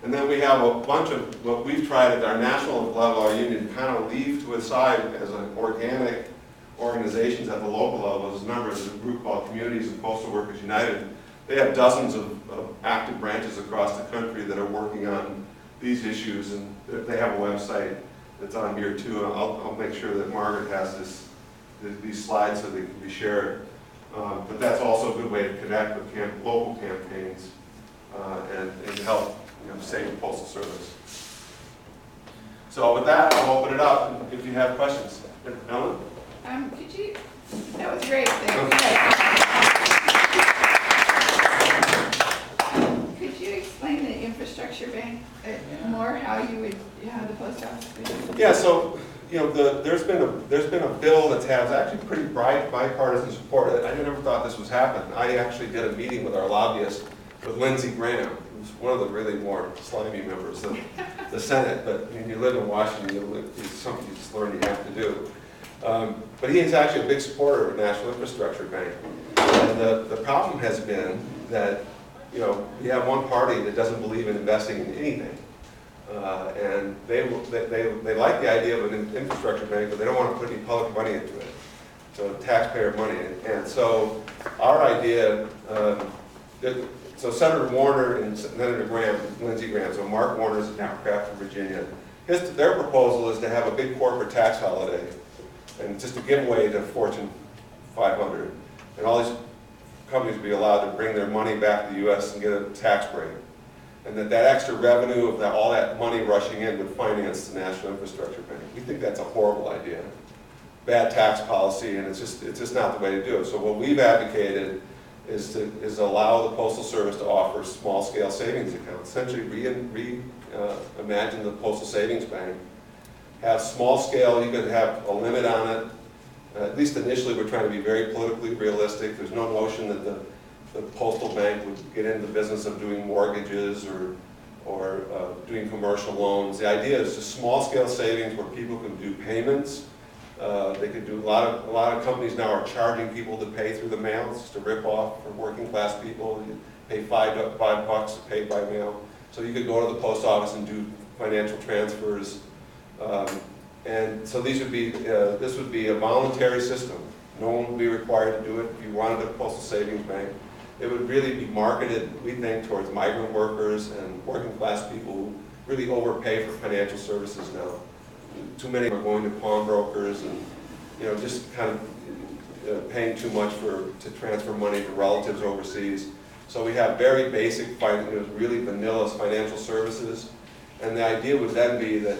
And then we have a bunch of what we've tried at our national level, our union, kind of leave to a side as an organic organizations at the local level. As members of a group called Communities of Postal Workers United. They have dozens of active branches across the country that are working on these issues, and they have a website that's on here too. And I'll make sure that Margaret has these slides so they can be shared. But that's also a good way to connect with local campaigns and help save the Postal Service. So with that, I'll open it up if you have questions. Ellen? Could you, that was great. Could you explain the infrastructure bank more, how the post office would? Yeah, so there's been a bill that has actually pretty bipartisan support. I never thought this was happening. I actually did a meeting with our lobbyist, with Lindsey Graham, who's one of the really more slimy members of the Senate. But when you live in Washington, it's something you just learn you have to do. But he is actually a big supporter of a national infrastructure bank. And the problem has been that we have one party that doesn't believe in investing in anything. And they like the idea of an infrastructure bank, but they don't want to put any public money into it. So taxpayer money. And so our idea, so Senator Warner and Senator Graham, Lindsey Graham, so Mark Warner is a Democrat from Virginia. Their proposal is to have a big corporate tax holiday and just a giveaway to Fortune 500. And all these companies would be allowed to bring their money back to the U.S. and get a tax break. And that extra revenue of all that money rushing in would finance the National Infrastructure Bank. We think that's a horrible idea. Bad tax policy, and it's just not the way to do it. So what we've advocated is allow the Postal Service to offer small-scale savings accounts. Essentially reimagine the Postal Savings Bank. Have small-scale, you could have a limit on it. At least initially, we're trying to be very politically realistic. There's no notion that the postal bank would get into the business of doing mortgages or doing commercial loans. The idea is just small-scale savings where people can do payments. They could do a lot of companies now are charging people to pay through the mail. It's just a rip-off for working-class people. You pay $5 to pay by mail. So you could go to the post office and do financial transfers. And so this would be a voluntary system. No one would be required to do it. If you wanted a postal savings bank, it would really be marketed, we think, towards migrant workers and working class people who really overpay for financial services now. Too many are going to pawnbrokers and just kind of paying too much to transfer money to relatives overseas. So we have very basic, really vanilla financial services. And the idea would then be that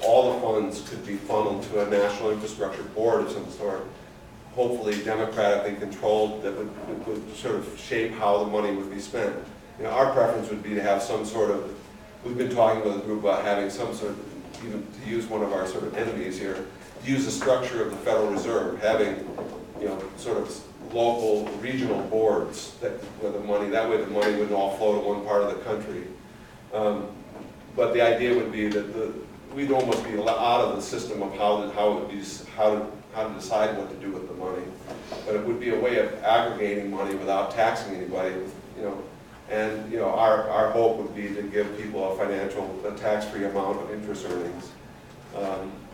all the funds could be funneled to a national infrastructure board of some sort, hopefully democratically controlled, that would sort of shape how the money would be spent. Our preference would be to have some sort of, we've been talking with a group about having some sort of, even to use one of our sort of enemies here, to use the structure of the Federal Reserve, having sort of local, regional boards that way the money wouldn't all flow to one part of the country. But the idea would be that we'd almost be out of the system of how to decide what to do with the money. But it would be a way of aggregating money without taxing anybody, And our hope would be to give people a tax-free amount of interest earnings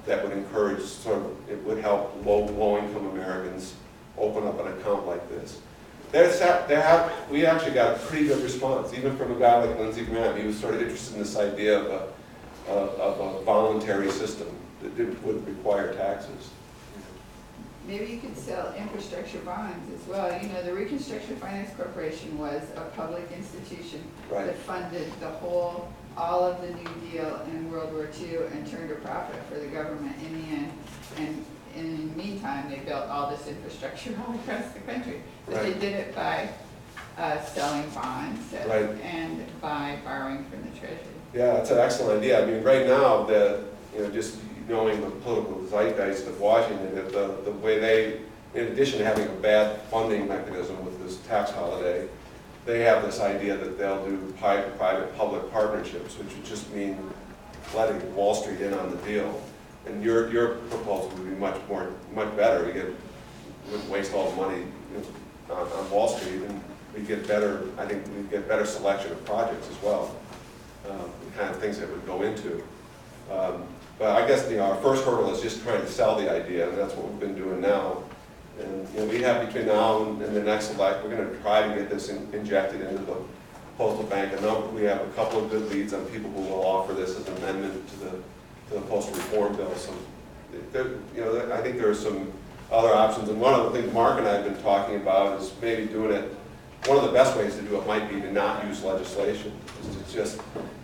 that would encourage it would help low-income Americans open up an account like this. We actually got a pretty good response, even from a guy like Lindsey Graham. He was sort of interested in this idea of a voluntary system that wouldn't require taxes. Maybe you could sell infrastructure bonds as well. The Reconstruction Finance Corporation was a public institution that funded all of the New Deal in World War II and turned a profit for the government in the end. And in the meantime, they built all this infrastructure all across the country. But they did it by selling bonds and by borrowing from the Treasury. Yeah, that's an excellent idea. I mean, right now, just knowing the political zeitgeist of Washington, the way they, in addition to having a bad funding mechanism with this tax holiday, they have this idea that they'll do private-public partnerships, which would just mean letting Wall Street in on the deal. And your proposal would be much better. We wouldn't waste all the money on Wall Street, and I think we'd get better selection of projects as well. the kind of things that would go into. But I guess our first hurdle is just trying to sell the idea, and that's what we've been doing now. And we have between now and the next elect, we're going to try to get this injected into the postal bank. And we have a couple of good leads on people who will offer this as an amendment to the postal reform bill. So, I think there are some other options. And one of the things Mark and I have been talking about is maybe doing it. One of the best ways to do it might be to not use legislation. It's just,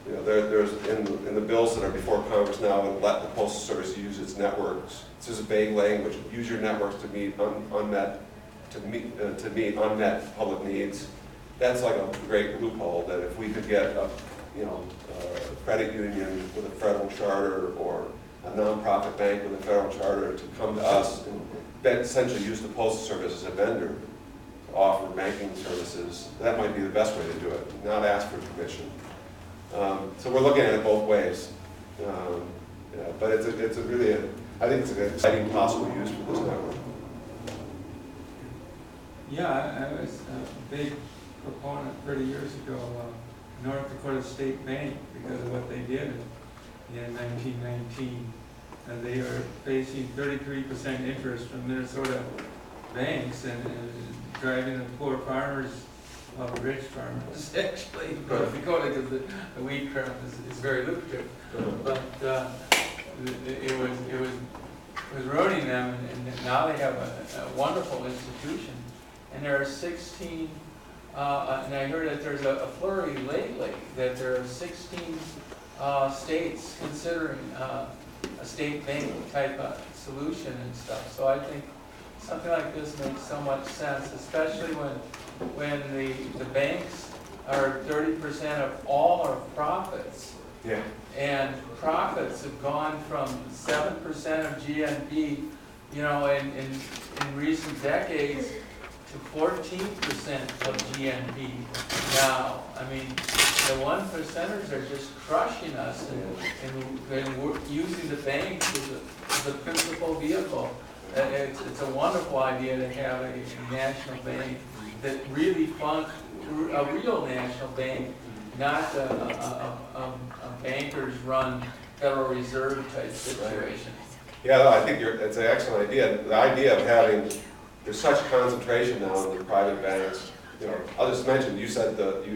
there's in the bills that are before Congress now, and let the Postal Service use its networks. This is a vague language. Use your networks to meet unmet public needs. That's like a great loophole. That if we could get a credit union with a federal charter or a nonprofit bank with a federal charter to come to us and essentially use the Postal Service as a vendor to offer banking services, that might be the best way to do it. Not ask for permission. So we're looking at it both ways, but I think it's an exciting possible use for this network. Yeah, I was a big proponent 30 years ago of North Dakota State Bank because of what they did in 1919. They are facing 33% interest from Minnesota banks and driving the poor farmers, rich farmers actually, in North Dakota, because the wheat crop is very lucrative. But it was ruining them, and now they have a wonderful institution. And there are 16, and I heard that there's a flurry lately, that there are 16 states considering a state bank type of solution and stuff. So I think something like this makes so much sense, especially when the banks are 30% of all our profits. Yeah. And profits have gone from 7% of GNP, in recent decades to 14% of GNP now. I mean, the 1%ers are just crushing us, and we're using the banks as a principal vehicle. It's a wonderful idea to have a national bank that really funds, a real national bank, not a bankers-run Federal Reserve type situation. Yeah, no, I think it's an excellent idea. The idea of having, there's such concentration now in the private banks. I'll just mention, you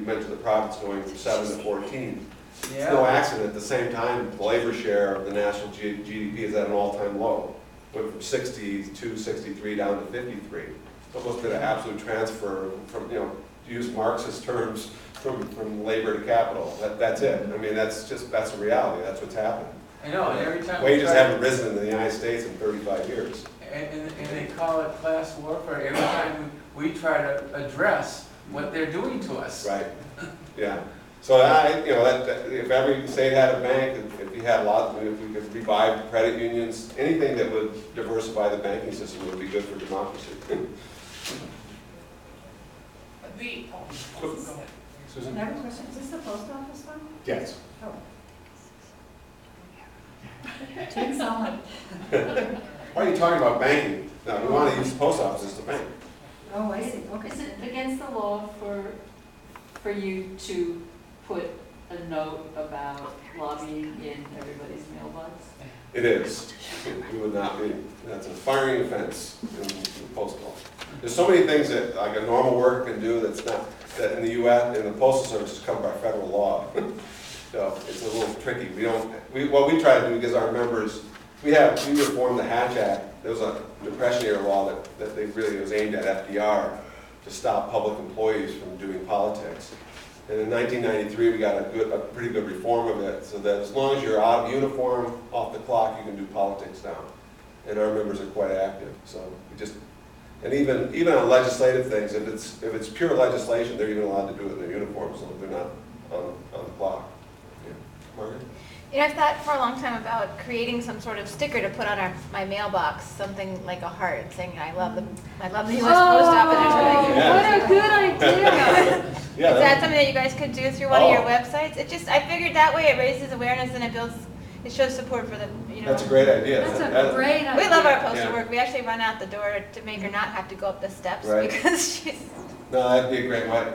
mentioned the profits going from 7 to 14. Yeah. It's no accident. At the same time, the labor share of the national GDP is at an all-time low. Went from 62, 63 down to 53. It's almost been an absolute transfer from, to use Marxist terms, from labor to capital. That's it. I mean, that's a reality. That's what's happened. I know, and every time wages haven't risen in the United States in 35 years. And they call it class warfare every time we try to address what they're doing to us. Right. Yeah. So if every state had a bank, if we could revive credit unions, anything that would diversify the banking system would be good for democracy. Go ahead. Susan? I have a question. Is this the post office one? Yes. Oh. Too solid. Why are you talking about banking? No, we want to use the post office as the bank. Oh, I see. Okay. Is it against the law for you to put a note about lobbying in everybody's mailbox? It is. It would not be. That's a firing offense in the postal. There's so many things that like a normal worker can do that's not, that in the U.S. in the Postal Service is covered by federal law. So it's a little tricky. What we try to do because our members, we reformed the Hatch Act. There was a Depression era law that they really was aimed at FDR to stop public employees from doing politics. And in 1993, we got a pretty good reform of it, so that as long as you're out of uniform, off the clock, you can do politics now. And our members are quite active. So and even on legislative things, if it's pure legislation, they're even allowed to do it in their uniform, so they're not on the clock. Yeah. Margaret? I've thought for a long time about creating some sort of sticker to put on my mailbox, something like a heart saying, I love the U.S. Post Office. Yeah. What a good idea. Is that something that you guys could do through one of your websites? I figured that way it raises awareness and it shows support for the, That's a great idea. That's a great idea. We love our postal work. We actually run out the door to make her not have to go up the steps because she's No, that'd be a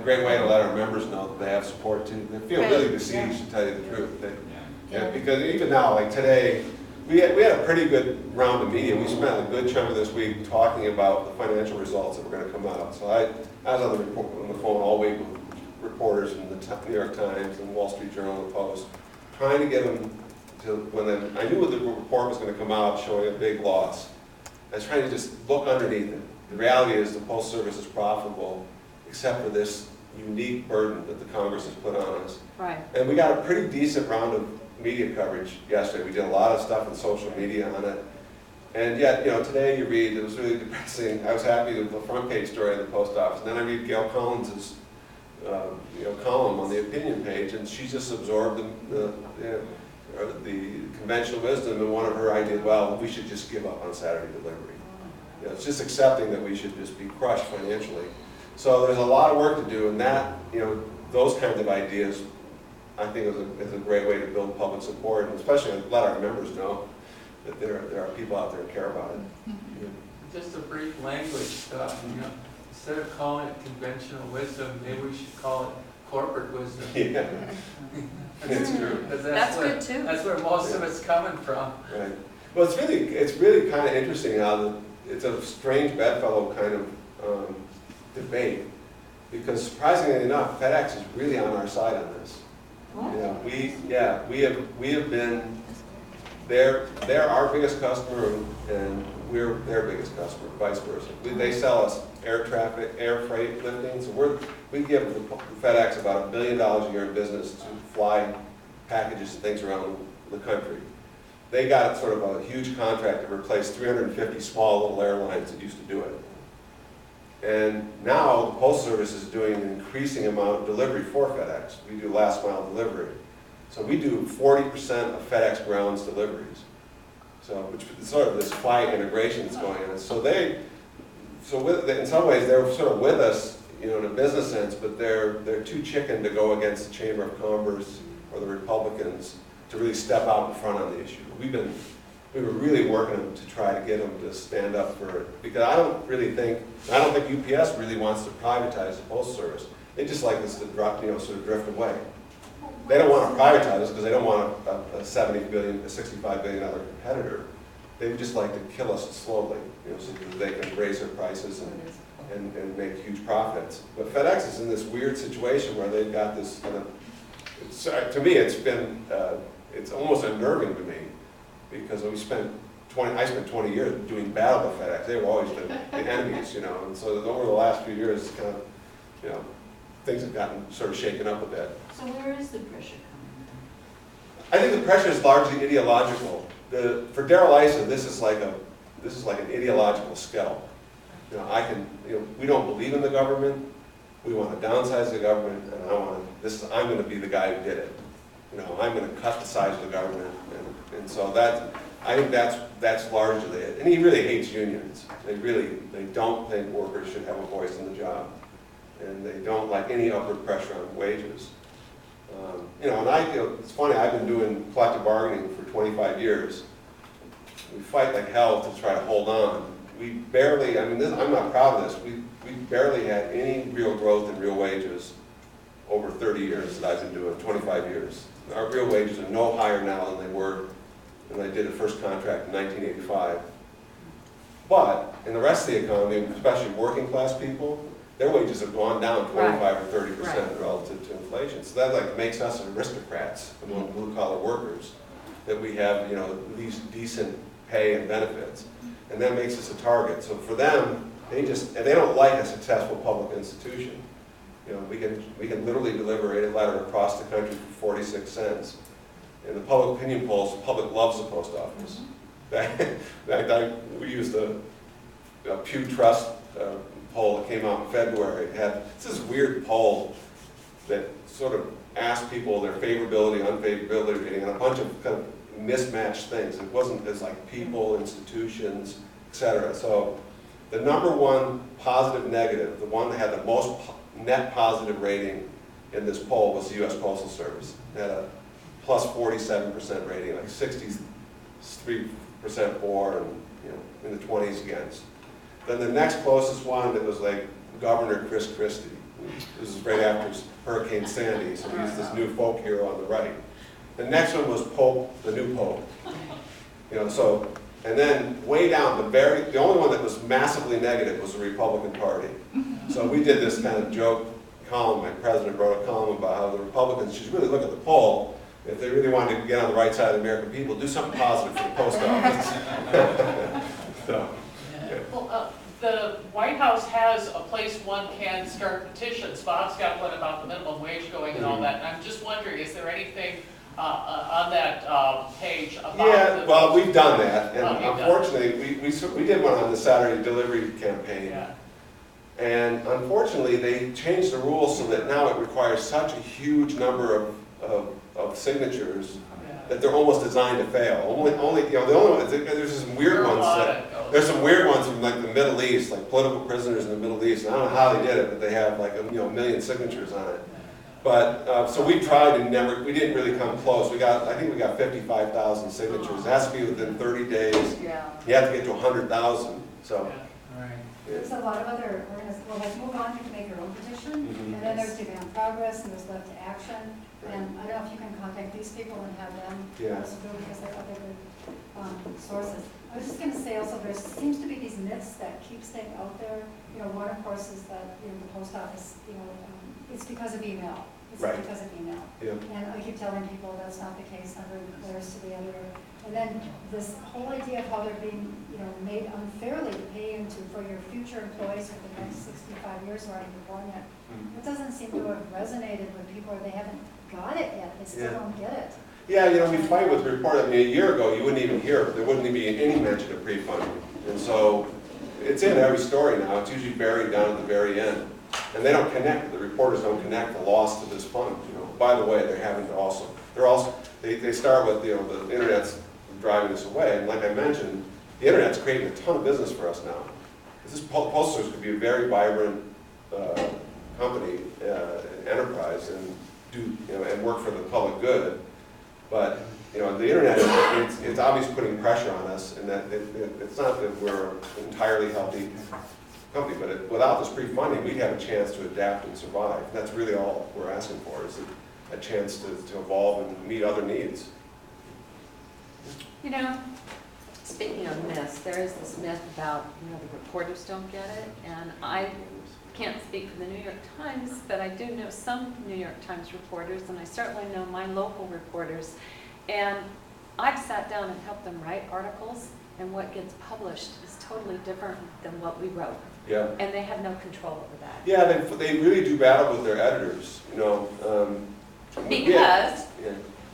great way to let our members know that they have support too. They feel really besieged, to tell you the truth. Because even now, like today, we had a pretty good round of media. We spent a good chunk of this week talking about the financial results that were going to come out. So I was on the phone all week with reporters from the New York Times and Wall Street Journal and the Post, trying to get them to, I knew the report was going to come out showing a big loss. I was trying to just look underneath it. The reality is the Postal Service is profitable, except for this unique burden that the Congress has put on us. Right. And we got a pretty decent round of media coverage yesterday. We did a lot of stuff in social media on it. And yet, today you read, it was really depressing. I was happy with the front page story of the post office. And then I read Gail Collins's column on the opinion page, and she just absorbed the conventional wisdom, and one of her ideas, well, we should just give up on Saturday delivery. It's just accepting that we should just be crushed financially. So there's a lot of work to do, and that, those kinds of ideas, I think is a great way to build public support, and especially let our members know that there are people out there who care about it. Just a brief language stuff, instead of calling it conventional wisdom, maybe we should call it corporate wisdom. Yeah, it's true. That's good too. That's where most of it's coming from. Right. Well, it's really kind of interesting how it's a strange bedfellow kind of debate, because surprisingly enough, FedEx is really on our side on this. We have been. They're our biggest customer, and we're their biggest customer, vice versa. They sell us air freight lifting, so we give FedEx about $1 billion a year in business to fly packages and things around the country. They got sort of a huge contract to replace 350 small little airlines that used to do it. And now the Postal Service is doing an increasing amount of delivery for FedEx. We do last mile delivery. So we do 40% of FedEx grounds deliveries. So, which is sort of this client integration that's going on. In some ways they're sort of with us, in a business sense, but they're too chicken to go against the Chamber of Commerce or the Republicans to really step out in front on the issue. We were really working to try to get them to stand up for it, because I don't think UPS really wants to privatize the Postal Service. They just like us to drop, sort of drift away. They don't want to privatize us because they don't want a $65 billion competitor. They would just like to kill us slowly, so that they can raise their prices and make huge profits. But FedEx is in this weird situation where they've got this kind of, to me, it's almost unnerving to me, because I spent 20 years doing battle with FedEx. They've always been the enemies, and so over the last few years, it's kind of, things have gotten sort of shaken up a bit. So where is the pressure coming I think the pressure is largely ideological. For Darrell Issa, this is like an ideological scalp. We don't believe in the government. We want to downsize the government, and I'm going to be the guy who did it. I'm going to cut the size of the government, and so I think that's largely it. And he really hates unions. They don't think workers should have a voice in the job, and they don't like any upward pressure on wages. It's funny, I've been doing collective bargaining for 25 years. We fight like hell to try to hold on. We barely, I'm not proud of this, we barely had any real growth in real wages over 30 years that I've been doing, 25 years. Our real wages are no higher now than they were when I did the first contract in 1985. But in the rest of the economy, especially working class people, their wages have gone down 25 or 30% relative to inflation. So that makes us aristocrats among blue-collar workers, that we have these decent pay and benefits, and that makes us a target. So for them, they don't like a successful public institution. We can literally deliver a letter across the country for 46 cents. In the public opinion polls, the public loves the post office. We used a Pew Trust poll that came out in February. It's this weird poll that sort of asked people their favorability, unfavorability rating, and a bunch of kind of mismatched things. It wasn't as like people, institutions, etc. So the number one positive negative, the one that had the most net positive rating in this poll, was the U.S. Postal Service. It had a plus 47% rating, like 63% for, and in the 20s against. Then the next closest one that was like Governor Chris Christie. This is right after Hurricane Sandy, so he's this new folk hero on the right. The next one was Pope, the new Pope. You know, so, and then way down, the only one that was massively negative was the Republican Party. So we did this kind of joke column. My president wrote a column about how the Republicans should really look at the poll. If they really wanted to get on the right side of the American people, do something positive for the post office. So, yeah. Well, the White House has a place one can start petitions. Bob's got one about the minimum wage going and all that. And I'm just wondering, is there anything on that page about? Yeah, well, we've done that, and Okay, unfortunately, we did one on the Saturday delivery campaign. Yeah. And unfortunately, they changed the rules so that now it requires such a huge number of signatures that they're almost designed to fail. Only you know, the only one, there's some weird ones. There's some weird ones from like the Middle East, like political prisoners in the Middle East. And I don't know how they did it, but they have like a million signatures on it. But so we tried and we didn't really come close. I think we got 55,000 signatures. It has to be within 30 days. Yeah. You have to get to 100,000. So. Right. There's a lot of other organizations, well, like Move On, you can make your own petition, and then there's Demand Progress, and there's Left to Action, and I don't know if you can contact these people and have them Yeah. also do, because they're other good sources. I was just gonna say also, there seems to be these myths that keep staying out there. You know, one of course is that, you know, the post office, you know, it's because of email. It's Right. because of email. Yeah. And I keep telling people that's not the case, never declares to the editor. And then this whole idea of how they're being, you know, made unfairly to pay into for your future employees for the next 65 years who aren't even born yet. It doesn't seem to have resonated with people, or they haven't got it yet, they still Yeah. don't get it. Yeah, you know, we fight with the report. I mean, a year ago, you wouldn't even hear, there wouldn't be any mention of pre-funding. And so it's in every story now. It's usually buried down at the very end. And they don't connect, the reporters don't connect the loss to this fund. You know, by the way, they're having to also, they start with, you know, the internet's driving us away. And like I mentioned, the internet's creating a ton of business for us now. This postal service could be a very vibrant company, enterprise, and and work for the public good. But you know, the internet, it's obviously putting pressure on us, and that it's not that we're an entirely healthy company, but without this pre-funding, we'd have a chance to adapt and survive. And that's really all we're asking for, is a chance to evolve and meet other needs. You know, speaking of myths, there is this myth about, you know, the reporters don't get it, and I can't speak for the New York Times, but I do know some New York Times reporters, and I certainly know my local reporters, and I've sat down and helped them write articles, and what gets published is totally different than what we wrote. Yeah. And they have no control over that. Yeah, they really do battle with their editors, you know.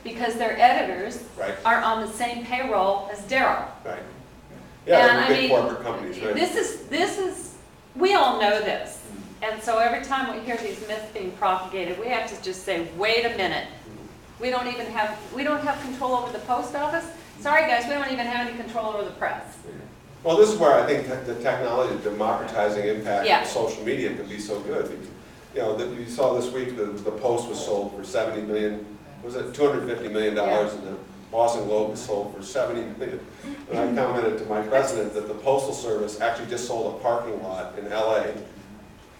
Because their editors Right. are on the same payroll as Daryl. Right. Yeah, And they're I big mean, corporate companies, right? This is, we all know this. And so every time we hear these myths being propagated, we have to just say, wait a minute. We don't have control over the post office. Sorry guys, we don't even have any control over the press. Well, this is where I think the technology, the democratizing impact Yeah. of social media can be so good. You know, you saw this week the Post was sold for $70 million. Was it $250 million? Yeah. And the Boston Globe was sold for $70 million. And I commented to my president that the Postal Service actually just sold a parking lot in LA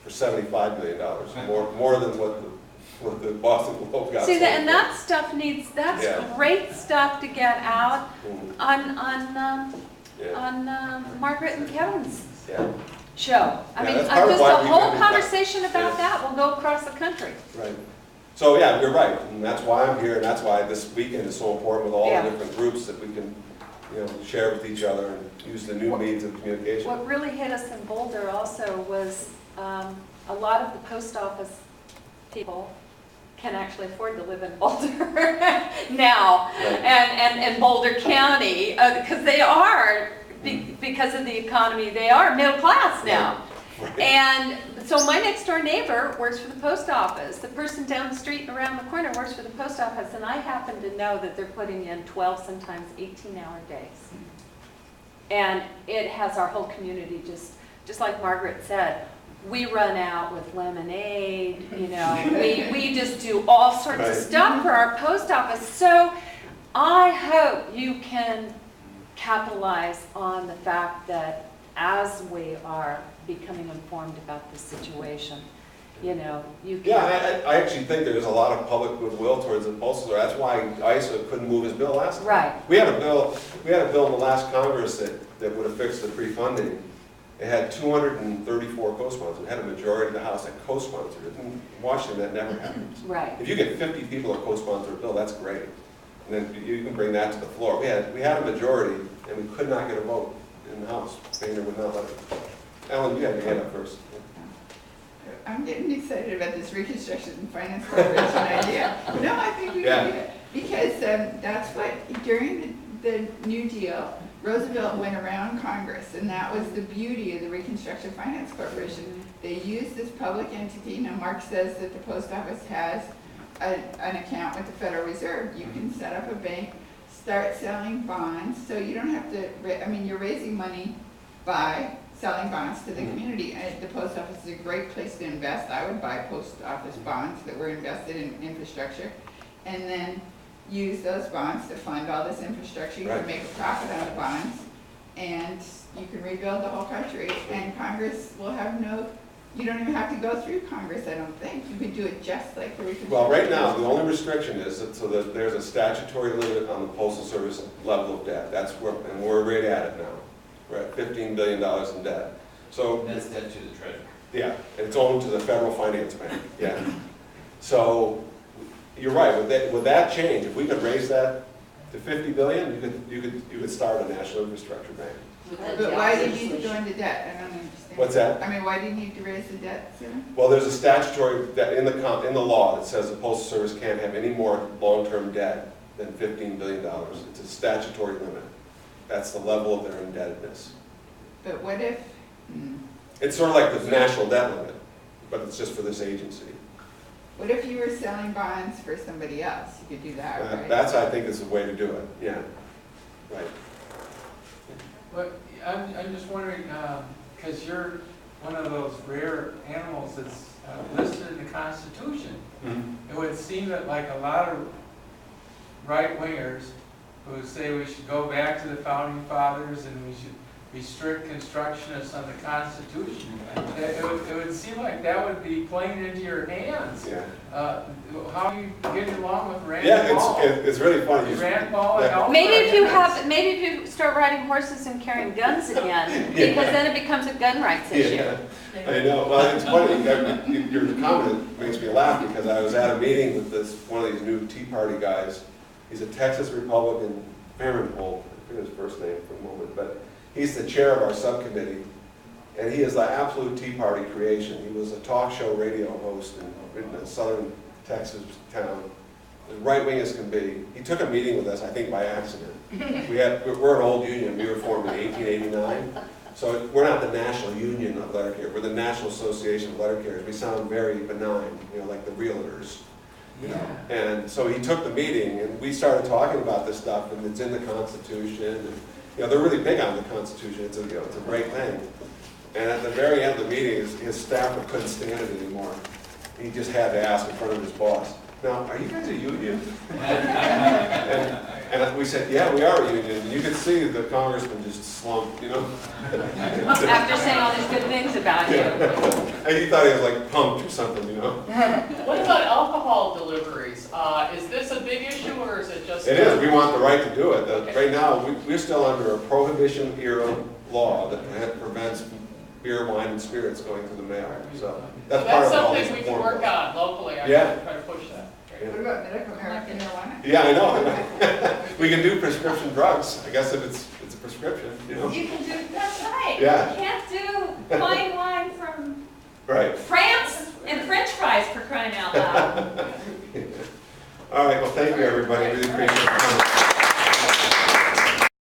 for $75 million, more than what the Boston Globe got. See, sold and for. that stuff that's Yeah. great stuff to get out Mhm. on Margaret and Kevin's Yeah, show. I mean, that's part of just why a we've whole been- conversation about Yeah. that will go across the country. right. So yeah, you're right, and that's why I'm here, and that's why this weekend is so important with all Yeah. the different groups that we can, you know, share with each other and use the new means of communication. What really hit us in Boulder also was a lot of the post office people can actually afford to live in Boulder now, Right. and Boulder County, because they are, because of the economy, they are middle class now. Right. And so my next door neighbor works for the post office. The person down the street and around the corner works for the post office, and I happen to know that they're putting in 12, sometimes 18-hour days. And it has our whole community just like Margaret said, we run out with lemonade, you know, we just do all sorts of Right. stuff for our post office. So I hope you can capitalize on the fact that as we are becoming informed about the situation. You know, you can. Yeah, I actually think there's a lot of public goodwill towards the postal service. That's why ISA couldn't move his bill last time. Right. We had a bill in the last Congress that would have fixed the pre-funding. It had 234 co-sponsors. It had a majority of the House that co-sponsored it. In Washington, that never happens. Right. If you get 50 people that co-sponsor a bill, that's great. And then you can bring that to the floor. We had a majority, and we could not get a vote in the House. Boehner would not let it. Alan, you had your hand up first. I'm getting excited about this Reconstruction and Finance Corporation idea. No, I think we can do it. Because that's what, during the New Deal, Roosevelt went around Congress, and that was the beauty of the Reconstruction Finance Corporation. They used this public entity. Now, Mark says that the post office has an account with the Federal Reserve. You can set up a bank, start selling bonds, so you don't have to, I mean, you're raising money by selling bonds to the community. The post office is a great place to invest. I would buy post office bonds that were invested in infrastructure, and then use those bonds to fund all this infrastructure. You can make a profit on the bonds, and you can rebuild the whole country, and Congress will have you don't even have to go through Congress, I don't think. You could do it just like the Reconstruction. Well, right now, the only restriction is that there's a statutory limit on the Postal Service level of debt. That's where, and we're right at it now. We're at $15 billion in debt. So That's debt to the treasury. yeah, and it's owned to the Federal Finance Bank. Yeah. So you're right. Would that change? If we could raise that to $50 billion, you could start a national infrastructure bank. But why do you need to go into debt? I don't understand. What's that? I mean, why do you need to raise the debt, sir? Well, there's a statutory that in the law that says the Postal Service can't have any more long-term debt than $15 billion. It's a statutory limit. That's the level of their indebtedness. But what if, It's sort of like the national debt limit, but it's just for this agency. what if you were selling bonds for somebody else? You could do that, right? That's, I think, is the way to do it. Yeah. Right. But I'm just wondering, because you're one of those rare animals that's listed in the Constitution. It would seem that like a lot of right-wingers who say we should go back to the Founding Fathers and we should restrict constructionists on the Constitution, it would seem like that would be playing into your hands. Yeah. How are you getting along with Rand Paul? Yeah, it's really funny. Rand Paul and Alfred. Maybe if you start riding horses and carrying guns again, because then it becomes a gun rights issue. Yeah, I know. Well, it's funny. Your comment makes me laugh because I was at a meeting with one of these new Tea Party guys. He's a Texas Republican, Fairman-Holt, I forget his first name for a moment, but he's the chair of our subcommittee, and he is the absolute Tea Party creation. He was a talk show radio host in a southern Texas town, as right-wing as can be. He took a meeting with us, I think by accident. We're an old union. We were formed in 1889. So we're not the National Union of Letter Carriers. We're the National Association of Letter Carriers. We sound very benign, like the realtors. Yeah. And so he took the meeting, and we started talking about this stuff, and it's in the Constitution. And, they're really big on the Constitution. It's a great thing. And at the very end of the meeting, his staffer couldn't stand it anymore. He just had to ask in front of his boss, "Now, are you guys a union?" and we said, "Yeah, we are a union." And you could see the congressman just slumped, After saying all these good things about you. And he thought he was like punked or something, What about alcohol deliveries? Is this a big issue or is it just? It is. We want the right to do it. Right now, we're still under a prohibition era law that prevents beer, wine, and spirits going through the mail. So that's part of all these something we can reform. work on locally. I Yeah. can try to push that. What about medical marijuana? Yeah, I know. We can do prescription drugs. I guess if it's a prescription, You can do, that's right. Yeah. You can't do fine wine from Right. France and French fries for crying out loud. All right. Well, thank you, everybody. Really appreciate it.